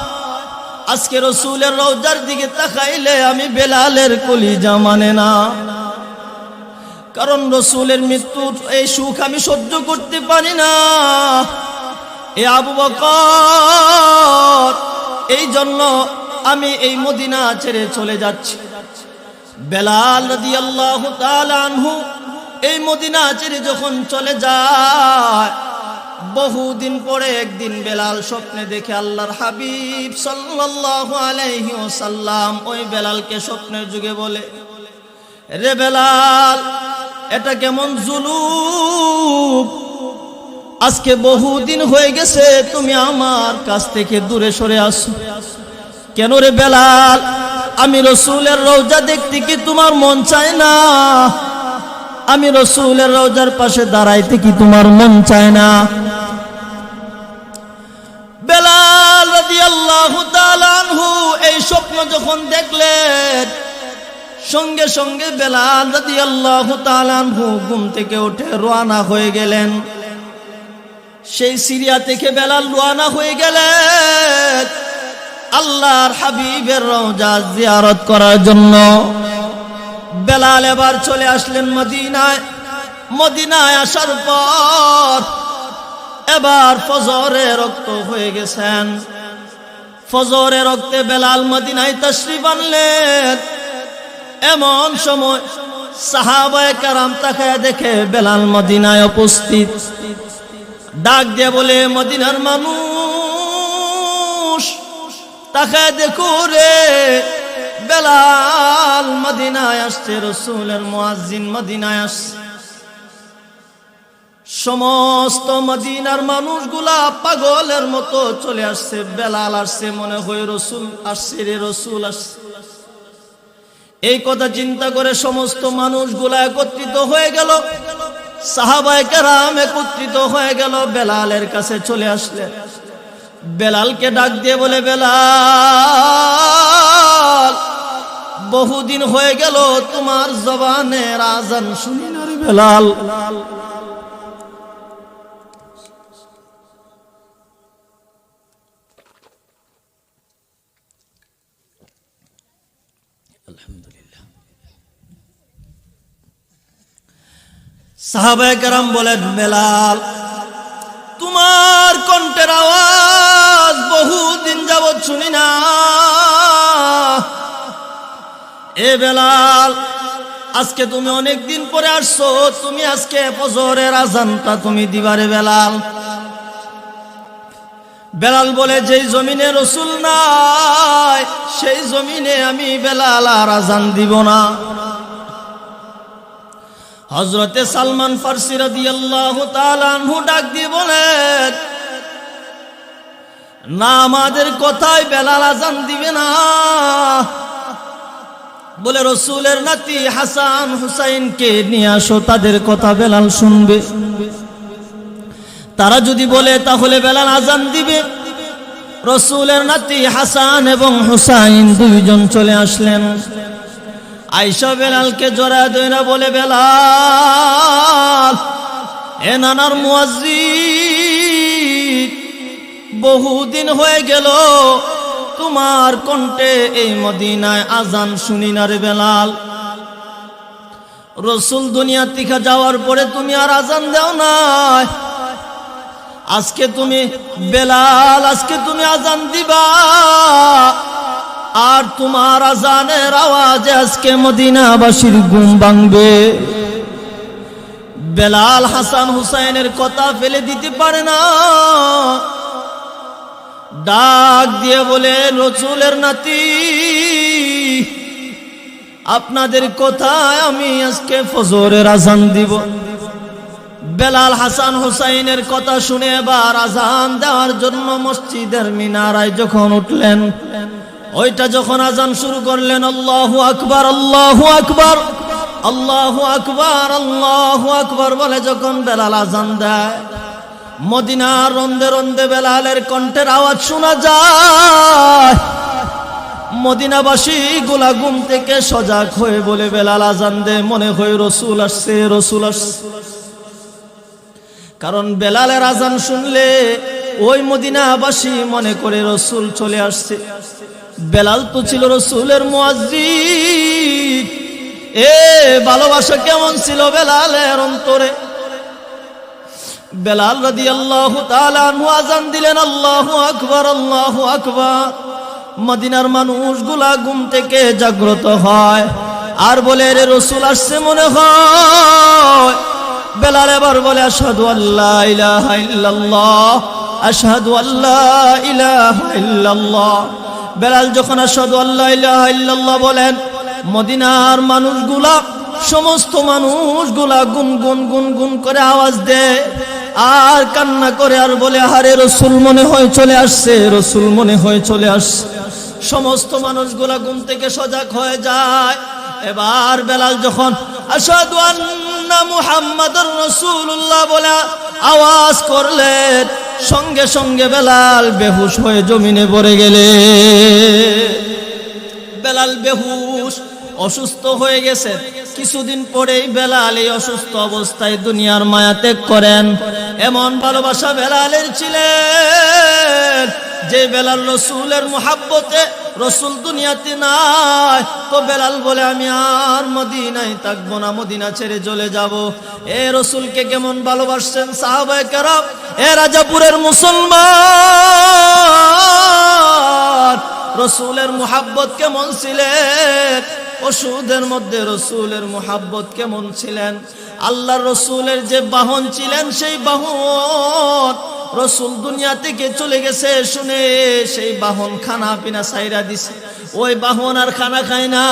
আজকে রাসূলের রওজার দিকে তাকাইলে আমি বেলালের কলিজা মানে না, কারণ রাসূলের মৃত্যুর এই সুখ আমি সহ্য করতে পারি না। এ আবু বকর, এই জন্য আমি এই মদিনা ছেড়ে চলে যাচ্ছি। বেলাল রাদিয়াল্লাহু তাআলা আনহু এই মদিনা ছেড়ে যখন চলে যায়, বহুদিন পরে একদিন বেলাল স্বপ্নে দেখে আল্লাহর হাবিব সাল্লাল্লাহু আলাইহি ওয়াসাল্লাম ওই বেলালকে স্বপ্নের যুগে বলে, রে বেলাল, এটা কেমন জুলুম! আজকে বহুদিন হয়ে গেছে তুমি আমার কাছ থেকে দূরে সরে আসো। কেন রে বেলাল, আমি রসুলের রওজা দেখতে কি তোমার মন চায় না? আমি রসুলের রওজার পাশে দাঁড়াইতে কি তোমার মন চায় না? বেলাল রাদিয়াল্লাহু তাআলা আনহু এই স্বপ্ন যখন দেখলেন, সঙ্গে সঙ্গে বেলাল রাদিয়াল্লাহু তাআলা আনহু ঘুম থেকে উঠে রওনা হয়ে গেলেন। সেই সিরিয়া থেকে বেলাল রওনা হয়ে গেলেন আল্লাহর হাবিবের রওজা জিয়ারত করার জন্য। বেলাল এবার চলে আসলেন মদিনায়। মদিনায় আসার পর এবার ফজরে রক্ত হয়ে গেছেন। ফজরে রক্তে বেলাল মদিনায় তাশরিফ আনলেন। এমন সময় সাহাবায়ে কেরাম তাকায় দেখে বেলাল মদিনায় উপস্থিত। ডাক দিয়ে বলে, মদিনার মানুষ তাকায় দেখো রে, বেলাল মদিনায় আসছে, রসুলের মুয়াজ্জিন মদিনায় আসছে। সমস্ত মদিনার মানুষগুলা পাগলের মতো চলে আসছে। বেলাল আসছে, মনে হয় রসুল আসছে রে, রসুল আসছে। এই কথা চিন্তা করে সমস্ত মানুষগুলা একত্রিত হয়ে গেল। সাহাবায়ে কেরাম একত্রিত হয়ে গেল, বেলালের কাছে চলে আসলেন। বেলালকে ডাক দিয়ে বলে, বেলাল, বহুদিন হয়ে গেল তোমার জবানের আযান শুনি না রে বেলাল। সাহাবায়ে কেরাম বলেন, বেলাল, তোমার কণ্ঠের আওয়াজ বহুদিন যাবৎ শুনি না। এ বেলাল, আজকে তুমি অনেক দিন পরে আসছো, তুমি আজকে ফজরের আযানটা তুমি দিবারে বেলাল। বেলাল বলে, যেই জমিনে রসুল নাই সেই জমিনে আমি বেলাল আর আযান দিব না। হযরতে সালমান ফারসি রাদিয়াল্লাহু তাআলা আনহু ডাক দিয়ে বলেন, না, আমাদের কথায় বেলাল আযান দিবে না। বলে, রসুলের নাতি হাসান হুসাইনকে নিয়ে আসো, তাদের কথা বেলাল শুনবে। তারা যদি বলে তাহলে বেলাল আযান দিবে। রসুলের নাতি হাসান এবং হুসাইন দুইজন চলে আসলেন। আয়েশা বেলালকে জড়ায় ধরে বলে, বেলাল, এ নানার মুয়াজ্জিন, বহুদিন হয়ে গেল তোমার কণ্ঠে এই মদিনায় আযান শুনি না রে বেলাল। রসুল দুনিয়া থেকে যাওয়ার পরে তুমি আর আযান দাও নাই। আজকে তুমি বেলাল, আজকে তুমি আযান দিবা, আর তোমার আযানের আওয়াজে আজকে মদিনাবাসীর ঘুম ভাঙবে। বেলাল হাসান হুসাইনের কথা ফেলে দিতে পারে না। ডাক দিয়ে বলে, রসুলের নাতি, আপনাদের কথায় আমি আজকে ফজরের আযান দিব। বেলাল হাসান হুসাইনের কথা শুনে এবার আযান দেওয়ার জন্য মসজিদের মিনারায় যখন উঠলেন, ওইটা যখন আযান শুরু করলেন, আল্লাহু আকবার, আল্লাহু আকবার, আল্লাহু আকবার, আল্লাহু আকবার বলে যখন বেলাল আযান দেয়, মদিনার রন্দে রন্দে বেলালের কণ্ঠের আওয়াজ শোনা যায়। মদিনাবাসী গুলা ঘুম থেকে সজাগ হয়ে বলে, বেলাল আযান দে, মনে হয় রসুল আসছে, রসুল আসছে। কারণ বেলালের আযান শুনলে ওই মদিনাবাসী মনে করে রসুল চলে আসছে। বেলাল তো ছিল রসুলের মুয়াজ্জিন। এ ভালোবাসা কেমন ছিল বেলালের অন্তরে। বেলাল রাদিয়াল্লাহু তাআলা আনহু আযান দিলেন, আল্লাহু আকবার, আল্লাহু আকবার। মদিনার মানুষগুলা ঘুম থেকে জাগ্রত হয় আর বলে, রে রসুল আসছে মনে হয়। বেলাল এবার বলে, আশহাদু আল্লা ইলাহা ইল্লাল্লাহ, আশহাদু আল্লা ইলাহা ইল্লাল্লাহ। বেলাল যখন আশহাদু আল্লা ইলাহা ইল্লাল্লাহ বলেন, মদিনার মানুষগুলা, সমস্ত মানুষগুলা গুনগুন গুনগুন করে আওয়াজ দেয়, আর কান্না করে আর বলে, আরে রসুল মনে হয় চলে আসছে, রসুল মনে হয় চলে আসছে। সমস্ত মানুষগুলা ঘুম থেকে সজাগ হয়ে যায়। এবার বেলাল যখন আশহাদু আন্না মুহাম্মাদুর রাসূলুল্লাহ বলে আওয়াজ করলেন, সঙ্গে সঙ্গে বেলাল বেহুশ হয়ে জমিনে পড়ে গেলে। বেলাল বেহুশ, অসুস্থ হয়ে গেছে। কিছুদিন পরেই বেলাল এই অসুস্থ অবস্থায় দুনিয়ার মায়া ত্যাগ করেন। এমন ভালোবাসা বেলালের ছিলেন যে বেলাল রসুলের মুহাব্বতে, রসুল দুনিয়াতে নাই তো বেলাল বলে আমি আর মদিনায় থাকবো না, মদিনা ছেড়ে চলে যাব। এ রসুলকে কেমন ভালোবাসছেন সাহাবায়ে কেরাম। এ রাজাপুরের মুসলমান, রসুলের মুহাব্বত কেমন ছিলেন। ওষুধের মধ্যে রসুলের মুহাব্বত কেমন ছিলেন। আল্লাহর রসুলের যে বাহন ছিলেন, সেই বাহন রসুল দুনিয়া থেকে চলে গেছে শুনে সেই বাহন খানা পিনা সাইরা দিছে। ওই বাহন আর খানা খায় না,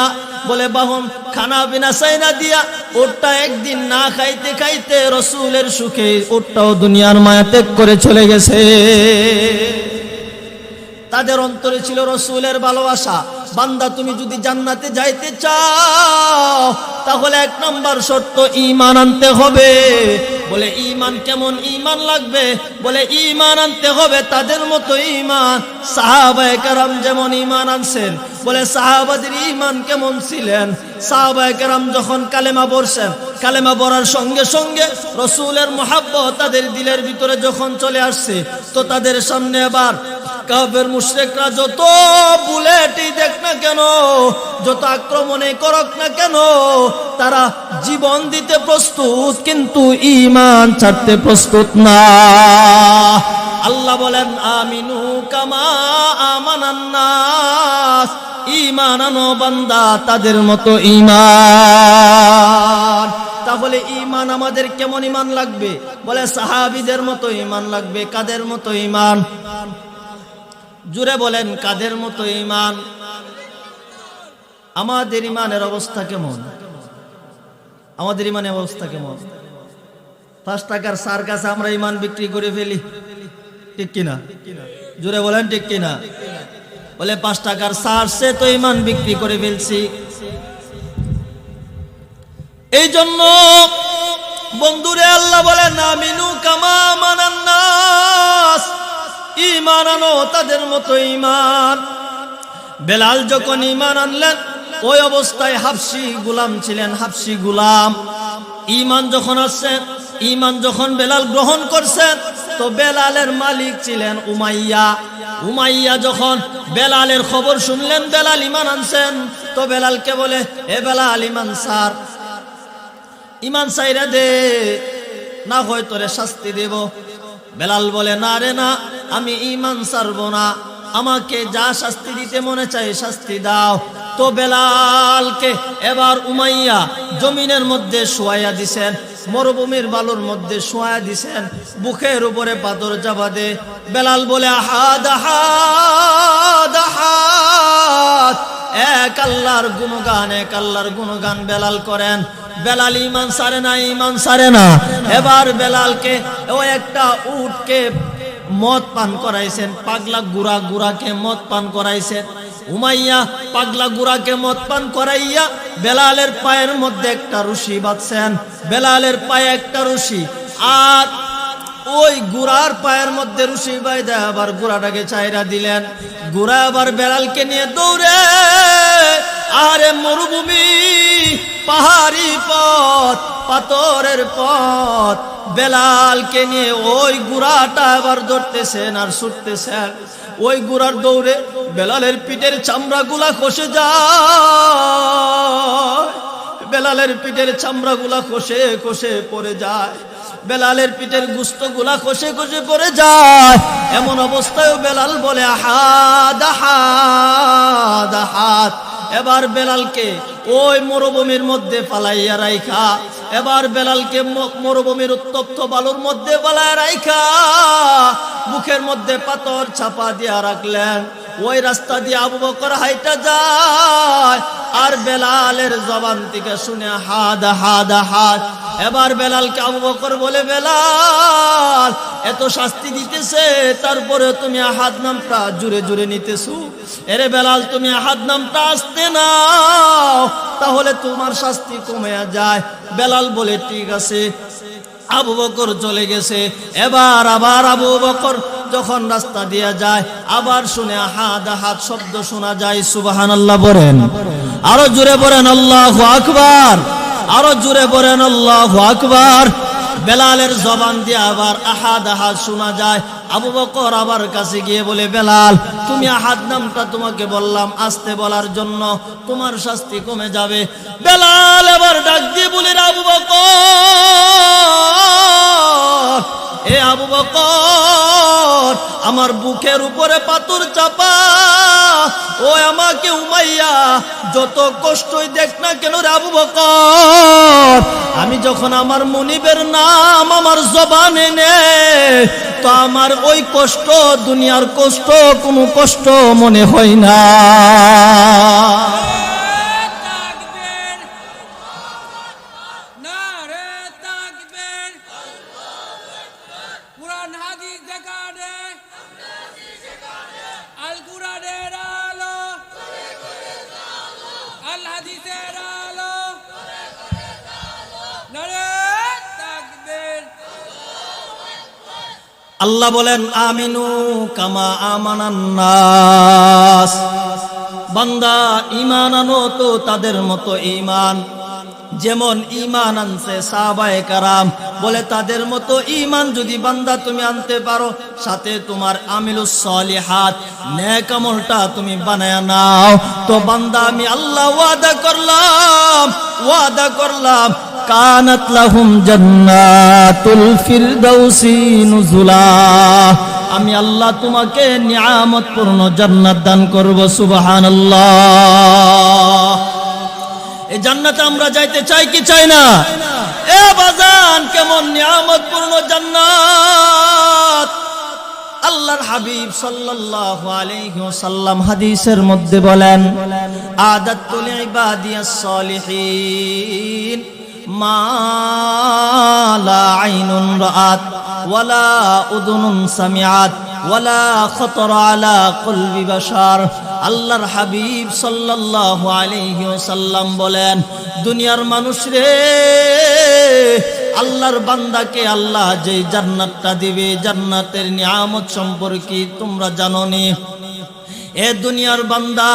বলে বাহন খানা পিনা সাইরা দিয়া ওটা একদিন না খাইতে খাইতে রসুলের সুখে ওটাও দুনিয়ার মায়া ত্যাগ করে চলে গেছে। তাদের অন্তরে ছিল রসুলের ভালোবাসা। বান্দা তুমি যদি জান্নাতে যাইতে চাও তাহলে 1 নম্বর শর্ত ঈমান আনতে হবে। বলে ঈমান কেমন ঈমান লাগবে? বলে ঈমান আনতে হবে তাদের মতো ঈমান সাহাবায়ে কেরাম যেমন ঈমান আনছেন। বলে সাহাবাদের ঈমান কেমন ছিলেন? সাহাবায়ে কেরাম যখন কালেমা পড়ছেন, কালেমা পড়ার সঙ্গে সঙ্গে রসুলের মুহাব্বত তাদের দিলের ভিতরে যখন চলে আসছে, তো তাদের সামনে আবার কাফের মুশরিকরা যত বুলেটই দেখ না কেন, যত আক্রমণে করক না কেন, তারা জীবন দিতে প্রস্তুত, কিন্তু ঈমান ছাড়তে প্রস্তুত না। আল্লাহ বলেন আমিনু কামা আমানান নাস, ঈমান আনো বান্দা তাদের মতো ঈমান। তাহলে ঈমান আমাদের কেমন ঈমান লাগবে? বলে সাহাবীদের মতো ঈমান লাগবে। কাদের মতো ঈমান? জুড়ে বলেন কাদের মতো ঈমান? আমাদের ঈমানের অবস্থা কেমন? আমাদের ঈমানের অবস্থা কেমন? 5 টাকার সার কাছে আমরা ঈমান বিক্রি করে ফেলি, ঠিক কিনা? জুড়ে বলেন ঠিক কিনা? বলে 5 টাকার সার সে তো ঈমান বিক্রি করে ফেলছি। এই জন্য বন্ধুরে আল্লাহ বলেন আমিনু কামা আমানান নাস, ঈমান আনো তাদের মতো ঈমান। বেলাল যখন ঈমান আনলেন, ওই অবস্থায় হাবশী গোলাম ছিলেন, হাবশী গোলাম। ঈমান যখন আসছে, ঈমান যখন বেলাল গ্রহণ করছেন, তো বেলালের মালিক ছিলেন উমাইয়া। উমাইয়া যখন বেলালের খবর শুনলেন বেলাল ঈমান আনছেন, তো বেলালকে বলে এ বেলাল ঈমান সার, ঈমান সাইরা দে, না হয় তোরে শাস্তি দেব। বেলাল বলে না রে না, আমি ঈমান ছাড়বো না, আমাকে যা শাস্তি দিতে মনে চায় শাস্তি দাও। তো বেলালকে এবার উমাইয়া জমিনের মধ্যে শোয়াইয়া দিছেন, মরুভূমির বালুর মধ্যে শোয়া দিছেন, বুকের উপরে পাথর চাপা দে। বেলাল বলে আহাদ আহাদ আহাদ, এক আল্লাহর গুণগান, এক আল্লাহর গুণগান বেলাল করেন। বেলাল ঈমান ছাড়ে না, ঈমান ছাড়ে না। এবার বেলালকে ও একটা উটকে মদ পান করাইছেন, পাগলা গুড়াকে মদ পান করাইছেন। উমাইয়া পাগলা গুড়াকে মদ পান করাইয়া বেলালের পায়ের মধ্যে একটা রশি বাঁধছেন, বেলালের পায়ে একটা রশি, আর ওই গুড়ার পায়ের মধ্যে রশি বাইধা আবার গুড়াটাকে চাইরা দিলেন। গুড়া আবার বেলালকে নিয়ে দৌড়ে, আরে মরুভূমি পাহাড়ি পথ, পাথরের পথ, বেলালকে নিয়ে ওই গুড়াটা আবার ধরতেছেন আর ছুটতেছেন। ওই গুড়ার দৌড়ে বেলালের পিঠের চামড়া গুলা খসে যায়, বেলালের পিঠের চামড়া গুলা খসে খসে পড়ে যায়, বেলালের পিঠের গুস্ত গুলা খসে খসে পড়ে যায়। এমন অবস্থায় বেলাল বলে আহাদ আহাদ আহাদ। এবার বেলালকে ওই মরুভূমির মধ্যে ফালাইয়া রাইখা, এবার বেলালকে মরুভূমির উত্তপ্ত বালুর মধ্যে ফালাইয়া রাইখা বুকের মধ্যে পাথর চাপা দিয়া রাখলেন। ওই রাস্তা দিয়ে আবু বকর হাইটা যায়, আর বেলালের জবান থেকে শুনে হাদ হাদ হাদ। এবার বেলালকে আবু বকর বলে, বেলাল এত শাস্তি দিতেছে, তারপরে তুমি আহাদ নামটা জুড়ে জুড়ে নিতেছো। এরে বেলাল, তুমি আহাদ নামটা আসতে নাও, তাহলে তোমার শাস্তি কমে যায়। বেলাল বলে ঠিক আছে। আবু বকর চলে গেছে। এবার আবার আবু বকর যখন রাস্তা দিয়ে যায়, আবার শুনে আহাদ আহাদ শব্দ শোনা যায়। সুবহানাল্লাহ বলেন, আরো জোরে বলেন আল্লাহু আকবার, আরো জোরে বলেন আল্লাহু আকবার। বেলালের জবান দিয়ে আবার আহাদ আহাদ শোনা যায়। আবু বকর আবার কাছে গিয়ে বলে, বেলাল তুমি আহাদ নামটা তোমাকে বললাম আসতে বলার জন্য, তোমার শাস্তি কমে যাবে। বেলাল এবার ডাক দিয়ে বলে, আবু বকর, এ আবু বকর, আমার বুকের উপরে পাথর চাপা, ও আমাকে উমাইয়া যত কষ্টই দেখ না কেন রে আবু বকর, আমি যখন আমার মনিবের নাম আমার জবানে নে, তো আমার ওই কষ্ট দুনিয়ার কষ্ট কোনো কষ্ট মনে হয় না। আল্লাহ বলেন, আমিনু কামা আমানান নাস, বান্দা ঈমান আনো তো তাদের মতো ঈমান, যেমন ঈমান আনছে সাহাবায়ে কেরাম। বলে তাদের মতো ঈমান যদি বান্দা তুমি আনতে পারো, সাথে তোমার আমিলুস সলিহাত নেক আমলটা তুমি বানায়া নাও, তো বান্দা আমি আল্লাহ ওয়াদা করলাম কানাত লাহুম জান্নাতুল ফিরদাউসি নুজুলা, আমি আল্লাহ তোমাকে নিয়ামতপূর্ণ জান্নাত দান করব। সুবহানাল্লাহ। এই জান্নাতে আমরা যাইতে চাই কি চাই না? এ বাজান, কেমন নিয়ামতপূর্ণ জান্নাত! আল্লাহর হাবিব সাল্লাল্লাহু আলাইহি ওয়াসাল্লাম হাদিসের মধ্যে বলেন, আদাতুল ইবাদিয়াস সালিহিন মা লা আইনুন রাআত ওয়ালা উযুনুন সামিআত ওয়ালা খাতারা আলা কলবি বাশার। আল্লাহর হাবিব সাল্লাল্লাহু আলাইহি ওয়াসাল্লাম বলেন, দুনিয়ার মানুষ রে, আল্লাহর বান্দাকে আল্লাহ যে জান্নাতটা দিবে, জান্নাতের নিয়ামত সম্পর্কে তোমরা জানো নি? এ দুনিয়ার বান্দা,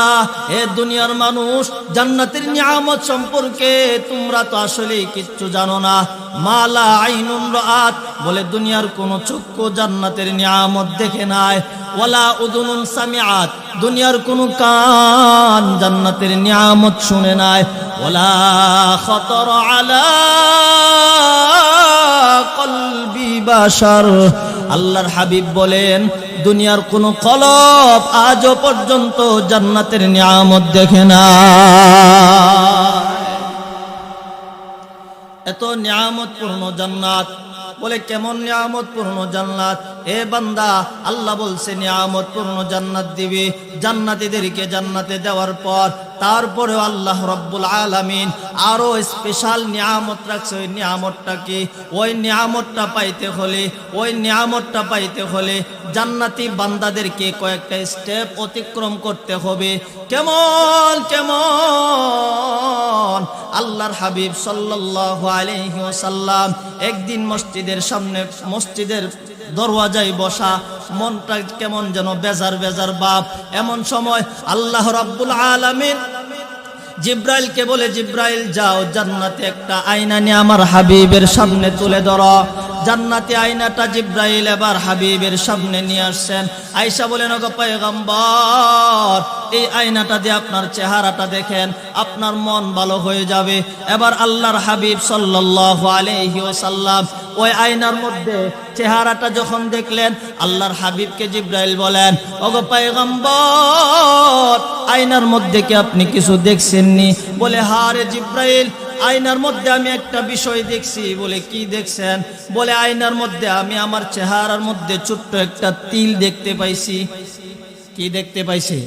এ দুনিয়ার মানুষ, জান্নাতের নিয়ামত সম্পর্কে তোমরা তো আসলে কিচ্ছু জানো না। মালা আইনুন রাআত, বলে দুনিয়ার কোন চক্ষু জান্নাতের নিয়ামত দেখে নাই। ওয়ালা উযুনুন সামিআত, দুনিয়ার কোন কান জান্নাতের নিয়ামত শুনে নাই। ওয়ালা খাতারা আলা কলবি বাশার, আল্লাহর হাবিব বলেন, দুনিয়ার কোন কলব আজও পর্যন্ত জান্নাতের নিয়ামত দেখে না। এত নিয়ামতপূর্ণ জান্নাত। বলে কেমন নিয়ামতপূর্ণ জান্নাত? এ বান্দা, আল্লাহ বলছে নিয়ামতপূর্ণ জান্নাত দিবে। জান্নাতীদেরকে জান্নাতে দেওয়ার পর তারপরেও আল্লাহ রাব্বুল আলামিন আরো স্পেশাল নিয়ামত রাখছে। ওই নিয়ামতটা কি? ওই নিয়ামতটা পাইতে হলে জান্নাতি বান্দাদেরকে কয়েকটা স্টেপ অতিক্রম করতে হবে। কেমন কেমন? আল্লাহর হাবিব সাল্লাল্লাহু আলাইহি ওয়াসাল্লাম একদিন মসজিদের সামনে, মসজিদের দরওয়াজায় বসা, মনটা কেমন যেন বেজার বেজার ভাব। এমন সময় আল্লাহ রাব্বুল আলামিন জিব্রাইলকে বলে, জিব্রাইল যাও জান্নাতে একটা আয়না নিয়ে আমার হাবিবের সামনে তুলে ধরো। জান্নাতি আয়নাটা জিব্রাইল এবার হাবিবের সামনে নিয়ে আসছেন। আয়েশা বলেন, ওগো পয়গম্বর, এই আয়নাটা দিয়ে আপনার চেহারাটা দেখেন, আপনার মন ভালো হয়ে যাবে। এবার আল্লাহর হাবিব সাল্লাল্লাহু আলাইহি ওয়াসাল্লাম ওই আয়নার মধ্যে চেহারাটা যখন দেখলেন, আল্লাহর হাবিবকে জিব্রাইল বলেন, ওগো পয়গম্বর, আয়নার মধ্যে কি আপনি কিছু দেখছেননি? বলে, হ্যাঁ রে জিব্রাইল, আয়নার মধ্যে আমি একটা বিষয় দেখছি। বলে কি দেখছেন? বলে আয়নার মধ্যে আমি আমার চেহারার মধ্যে ছোট্ট একটা তিল দেখতে পাইছি। কি দেখতে পাইছি?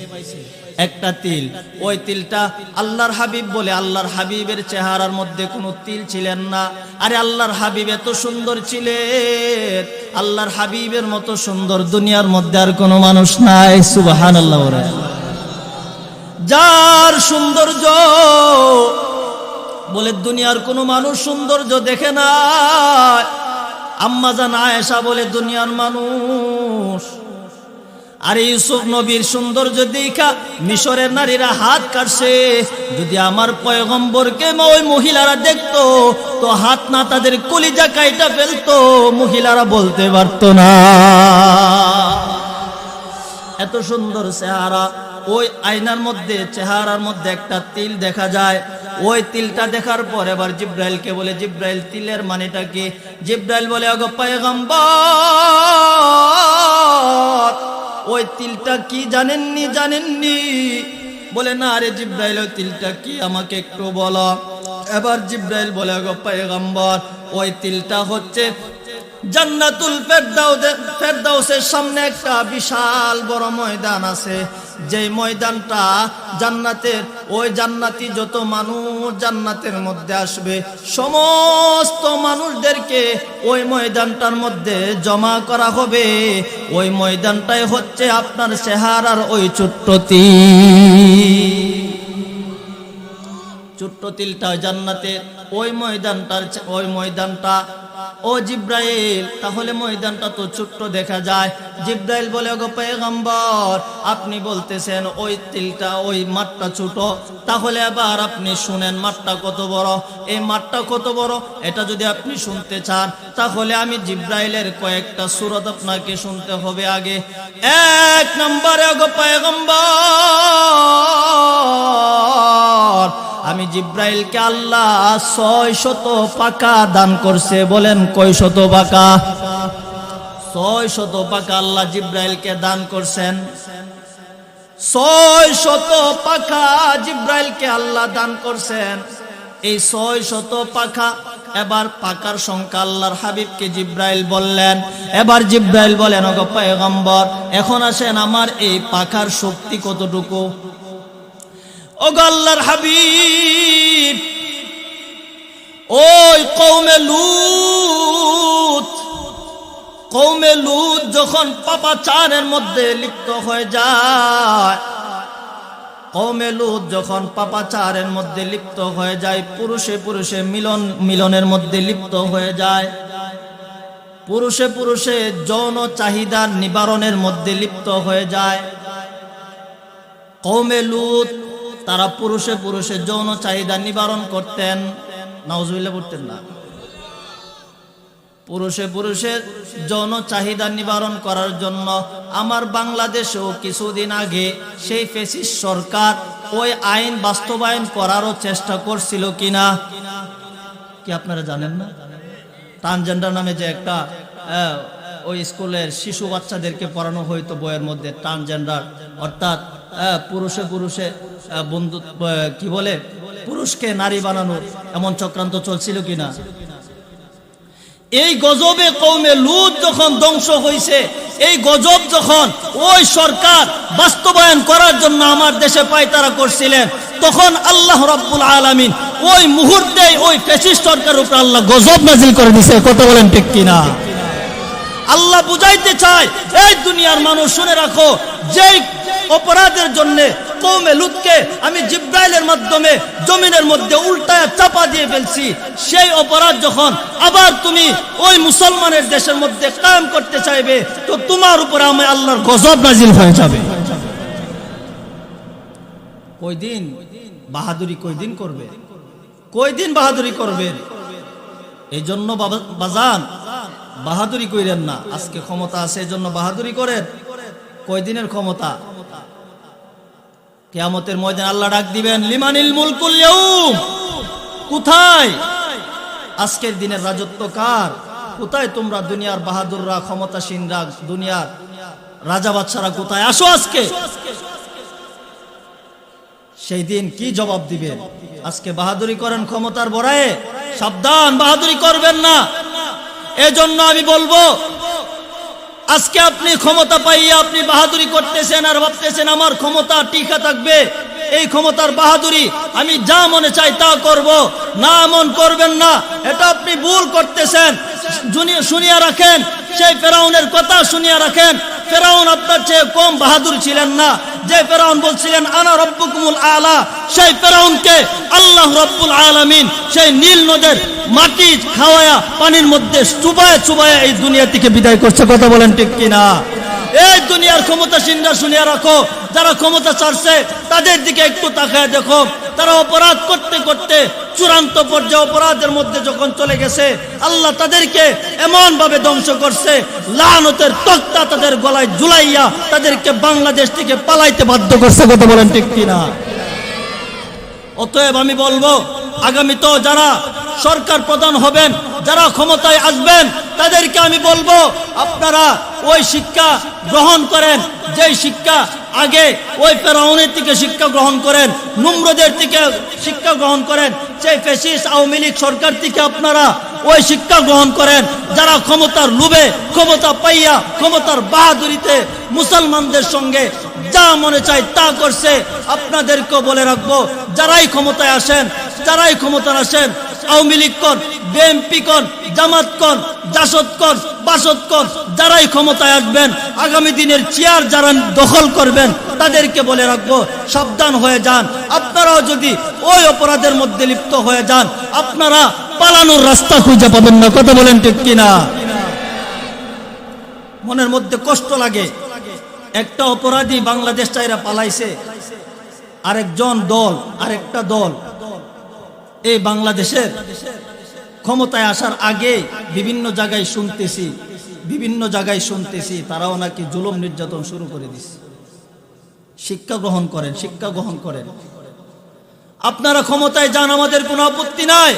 একটা তিল। ওই তিলটা আল্লাহর হাবিব বলে আল্লাহর হাবিবের চেহারার মধ্যে কোনো তিল ছিলেন না। আরে আল্লাহর হাবিব এত সুন্দর ছিলেন, আল্লাহর হাবিবের মতো সুন্দর দুনিয়ার মধ্যে আর কোনো মানুষ নাই। সুবহানাল্লাহ। যার সৌন্দর্য বলে দুনিয়ার কোনো মানুষ সৌন্দর্য দেখে না। আম্মা জান আয়েশা বলে দুনিয়ার মানুষ। আরে ইউসুফ নবীর সৌন্দর্য দেখা মিশরের নারীরা হাত কাটছে। যদি আমার পয়গম্বরকে ওই মহিলারা দেখতো তো হাত না তাদের কলিজা কাইটা ফেলতো, মহিলারা বলতে পারতো না। এত সুন্দর চেহারা। ওই আয়নার মধ্যে চেহারার মধ্যে একটা তিল দেখা যায়। ওই তিলটা দেখার পর এবার জিব্রাইলকে বলে, জিব্রাইল তিলের মানেটা কি? জিব্রাইল বলে, ওগো পয়গম্বর ওই তিলটা কি জানেননি? জানেননি? বলে না রে জিব্রাইল, ওই তিলটা কি আমাকে একটু বলো। এবার জিব্রাইল বলে, ওগো পয়গম্বর ওই তিলটা হচ্ছে জান্নাতুল ফেরদাউসের সামনে একটা বিশাল বড় ময়দান আছে। যেই ময়দানটা জান্নাতের, ওই জান্নাতি যত মানুষ জান্নাতের মধ্যে আসবে সমস্ত মানুষদেরকে ওই ময়দানটার মধ্যে জমা করা হবে। ওই ময়দানটাই হচ্ছে আপনার চেহারার ওই ছোট্ট তিল। ছোট্ট তিলটা জান্নাতের ওই ময়দানটা। ও জিব্রাইল তাহলে ময়দানটা তো ছোট্ট দেখা যায়। জিব্রাইল বলে, ওগো পয়গম্বর আপনি বলতেছেন ওই তিলটা ওই মাঠটা ছোট, তাহলে এবার আপনি শুনেন মাঠটা কত বড়। এই মাঠটা কত বড় এটা যদি আপনি শুনতে চান তাহলে আমি জিব্রাইলের কয়েকটা সূরত আপনাকে শুনতে হবে। আগে এক নম্বরে, ওগো পয়গম্বর আমি জিব্রাইলকে আল্লাহ 600 পাকা দান করছে। বলেন কয় শত পাকা? 600 পাকা আল্লাহ জিব্রাইলকে দান করছেন। 600 পাকা জিব্রাইলকে আল্লাহ দান করছেন। এই 600 পাকা, এবার পাকার সংখ্যা আল্লাহর হাবিবকে জিব্রাইল বললেন। এবার জিব্রাইল বলেন, ওগো পয়গম্বর এখন আসেন আমার এই পাকার শক্তি কতটুকু। ওগো আল্লাহর হাবিব ওই কওমে লূত যখন পাপাচারের মধ্যে লিপ্ত হয়ে যায়, কওমে লূত যখন পাপাচারের মধ্যে লিপ্ত হয়ে যায়, পুরুষে পুরুষে মিলনের মধ্যে লিপ্ত হয়ে যায়, পুরুষে পুরুষে যৌন চাহিদার নিবারণের মধ্যে লিপ্ত হয়ে যায়। কওমে লূত তারা পুরুষে পুরুষে যৌন চাহিদা নিবারণ করতেন। নাউজুবিল্লাহ পড়তেন না। পুরুষে পুরুষে যৌন চাহিদা নিবারণ করার জন্য আমার বাংলাদেশেও কিছুদিন আগে সেই ফ্যাসিস্ট সরকার ওই আইন বাস্তবায়ন করারও চেষ্টা করছিল কিনা কি আপনারা জানেন না? ট্রান্সজেন্ডার নামে যে একটা ওই স্কুলের শিশু বাচ্চাদেরকে পড়ানো হয়তো বইয়ের মধ্যে, ট্রান্সজেন্ডার অর্থাৎ পুরুষে পুরুষে বন্ধুত্ব কি বলে পুরুষকে নারী বানানোর এমন চক্রান্ত চলছিল কিনা? এই গজবে কওমে লূত যখন ধ্বংস হয়েছে, এই গজব যখন ওই সরকার বাস্তবায়ন করার জন্য আমার দেশে পায়তারা করছিলেন, তখন আল্লাহ রাব্বুল আলামিন ওই মুহূর্তে ওই ফ্যাসিস্ট সরকারের উপর আল্লাহ গজব নাজিল করে দিয়েছে। কত বলেন ঠিক কিনা? আল্লাহ বুঝাইতে চায় এই দুনিয়ার মানুষ শুনে রাখো, যেই অপরাধের জন্য কওমে লূতকে আমি জিব্রাইলের মাধ্যমে জমিনের মধ্যে উল্টায় চাপা দিয়ে ফেলছি, সেই অপরাধ যখন আবার তুমি ওই মুসলমানের দেশের মধ্যে কায়েম করতে চাইবে তো তোমার উপরে আমি আল্লাহর গজব নাজিল হয়ে যাবে। কয়দিন বাহাদুরি কয়দিন করবে, কয়দিন বাহাদুরি করবে? এই জন্য বাজান বাহাদুরি কইরেন না। আজকে ক্ষমতা আছে এই জন্য বাহাদুরি করেন। কয়দিনের ক্ষমতা? কিয়ামতের ময়দানে আল্লাহ ডাক দিবেন, লিমানিল মুলকুল ইয়াউম, কোথায় আজকের দিনের রাজত্ব কার? কোথায় তোমরা দুনিয়ার বাহাদুররা, ক্ষমতাসীনরা, দুনিয়ার রাজা বাদশারা কোথায়? আসো আজকে। সেই দিন কি জবাব দিবেন? আজকে বাহাদুরি করেন ক্ষমতার বড়ায়ে, সাবধান, বাহাদুরি করবেন না। এজন্য আমি বলবো, আজকে আপনি ক্ষমতা পাইয়া আপনি বাহাদুরি করতেছেন আর ভাবতেছেন আমার ক্ষমতা টিকা থাকবে, এই ক্ষমতার বাহাদুরি আমি যা মনে চাই তা করব, না মন করবেন না, এটা আপনি ভুল করতেছেন। শুনিয়া রাখেন, সেই ফেরাউনের কথা শুনিয়া রাখেন, ফেরাউন আপনার চেয়ে কম বাহাদুর ছিলেন না। যে ফেরাউন বলছিলেন আনা রব্বুকুমুল আলা, সেই ফেরাউনকে আল্লাহ রব্বুল আলামিন সেই নীল নদের মাটি খাওয়ায়া পানির মধ্যে চুবায়া চুবায়া এই দুনিয়া থেকে বিদায় করছে। কথা বলেন ঠিক কিনা? এই দুনিয়ার ক্ষমতাসীনরা শুনিয়া রাখো, যারা ক্ষমতা চাচ্ছে তাদের দিকে একটু তাকায় দেখো, তারা অপরাধ করতে করতে চূড়ান্ত পর্যায়ে অপরাধের মধ্যে যখন চলে গেছে, আল্লাহ তাদেরকে এমন ভাবে ধ্বংস করছে, লানতের তক্তা তাদের গলায় ঝুলাইয়া তাদেরকে বাংলাদেশ থেকে পালাইতে বাধ্য করছে। কথা বলেন ঠিক কিনা? অতএব আমি বলবো, আগামীতেও যারা সরকার প্রধান হবেন, যারা ক্ষমতায় আসবেন, তাদেরকে আমি বলবো আপনারা ওই শিক্ষা গ্রহণ করেন, যেই শিক্ষা আগে ওই ফেরাউনের থেকে শিক্ষা গ্রহণ করেন, নমরুদের থেকে শিক্ষা গ্রহণ করেন, সেই ফ্যাসিস্ট আওয়ামী লীগ সরকার থেকে আপনারা ওই শিক্ষা গ্রহণ করেন, যারা ক্ষমতার লোভে, ক্ষমতা পাইয়া, ক্ষমতার বাহাদুরিতে মুসলমানদের সঙ্গে যা মনে চায় তা করছে। আপনাদেরকে বলে রাখবো, যারাই ক্ষমতায় আসেন, যারাই ক্ষমতায় আসেন, আওয়ামী লীগ কন, বিএনপি কন, জামাত কন, জাসদ কন, বাসদ কন, যারাই ক্ষমতায় আসবেন, আগামী দিনের চেয়ার যারা দখল করবেন, তাদেরকে বলে রাখবো সাবধান হয়ে যান। আপনারাও যদি ওই অপরাধের মধ্যে লিপ্ত হয়ে যান, আপনারা পালানোর রাস্তা খুঁজে পাবেন না। কথা বলেন ঠিক কিনা? মনের মধ্যে কষ্ট লাগে, একটা অপরাধী বাংলাদেশ চাইরা পালাইছে, আরেকজন দল, আরেকটা দল এই বাংলাদেশের ক্ষমতায় আসার আগে বিভিন্ন জায়গায় শুনতেছি তারাও নাকি জুলুম নির্যাতন শুরু করে দিছে। শিক্ষা গ্রহণ করেন, শিক্ষা গ্রহণ করেন। আপনারা ক্ষমতায় যান, আমাদের কোনো আপত্তি নাই,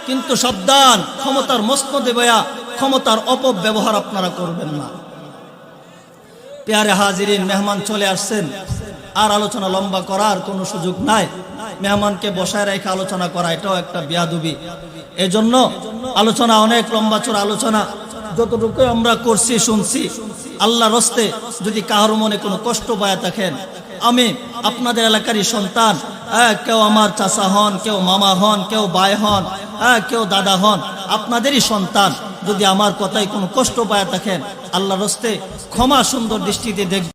কিন্তু সাবধান, ক্ষমতার মসনদে বয়া ক্ষমতার অপব্যবহার আপনারা করবেন না। প্যারে হাজিরিন, মেহমান চলে আসছেন, আর আলোচনা লম্বা করার কোনো সুযোগ নাই। মেহমানকে বসায় রেখে আলোচনা করা এটাও একটা বেয়াদবি। এজন্য আলোচনা অনেক লম্বা চড়া আলোচনা, যতটুকু আমরা করছি শুনছি। আল্লাহর হস্তে যদি কারো মনে কোনো কষ্ট পায় থাকেন, আমি আপনাদের এলাকারই সন্তান, কেউ আমার চাচা হন, কেউ মামা হন, কেউ ভাই হন, কেউ দাদা হন, আপনাদেরই সন্তান, যদি আমার কথায় কোনো কষ্ট পায় থাকেন, আল্লাহর হস্তে ক্ষমা সুন্দর দৃষ্টিতে দেখবেন।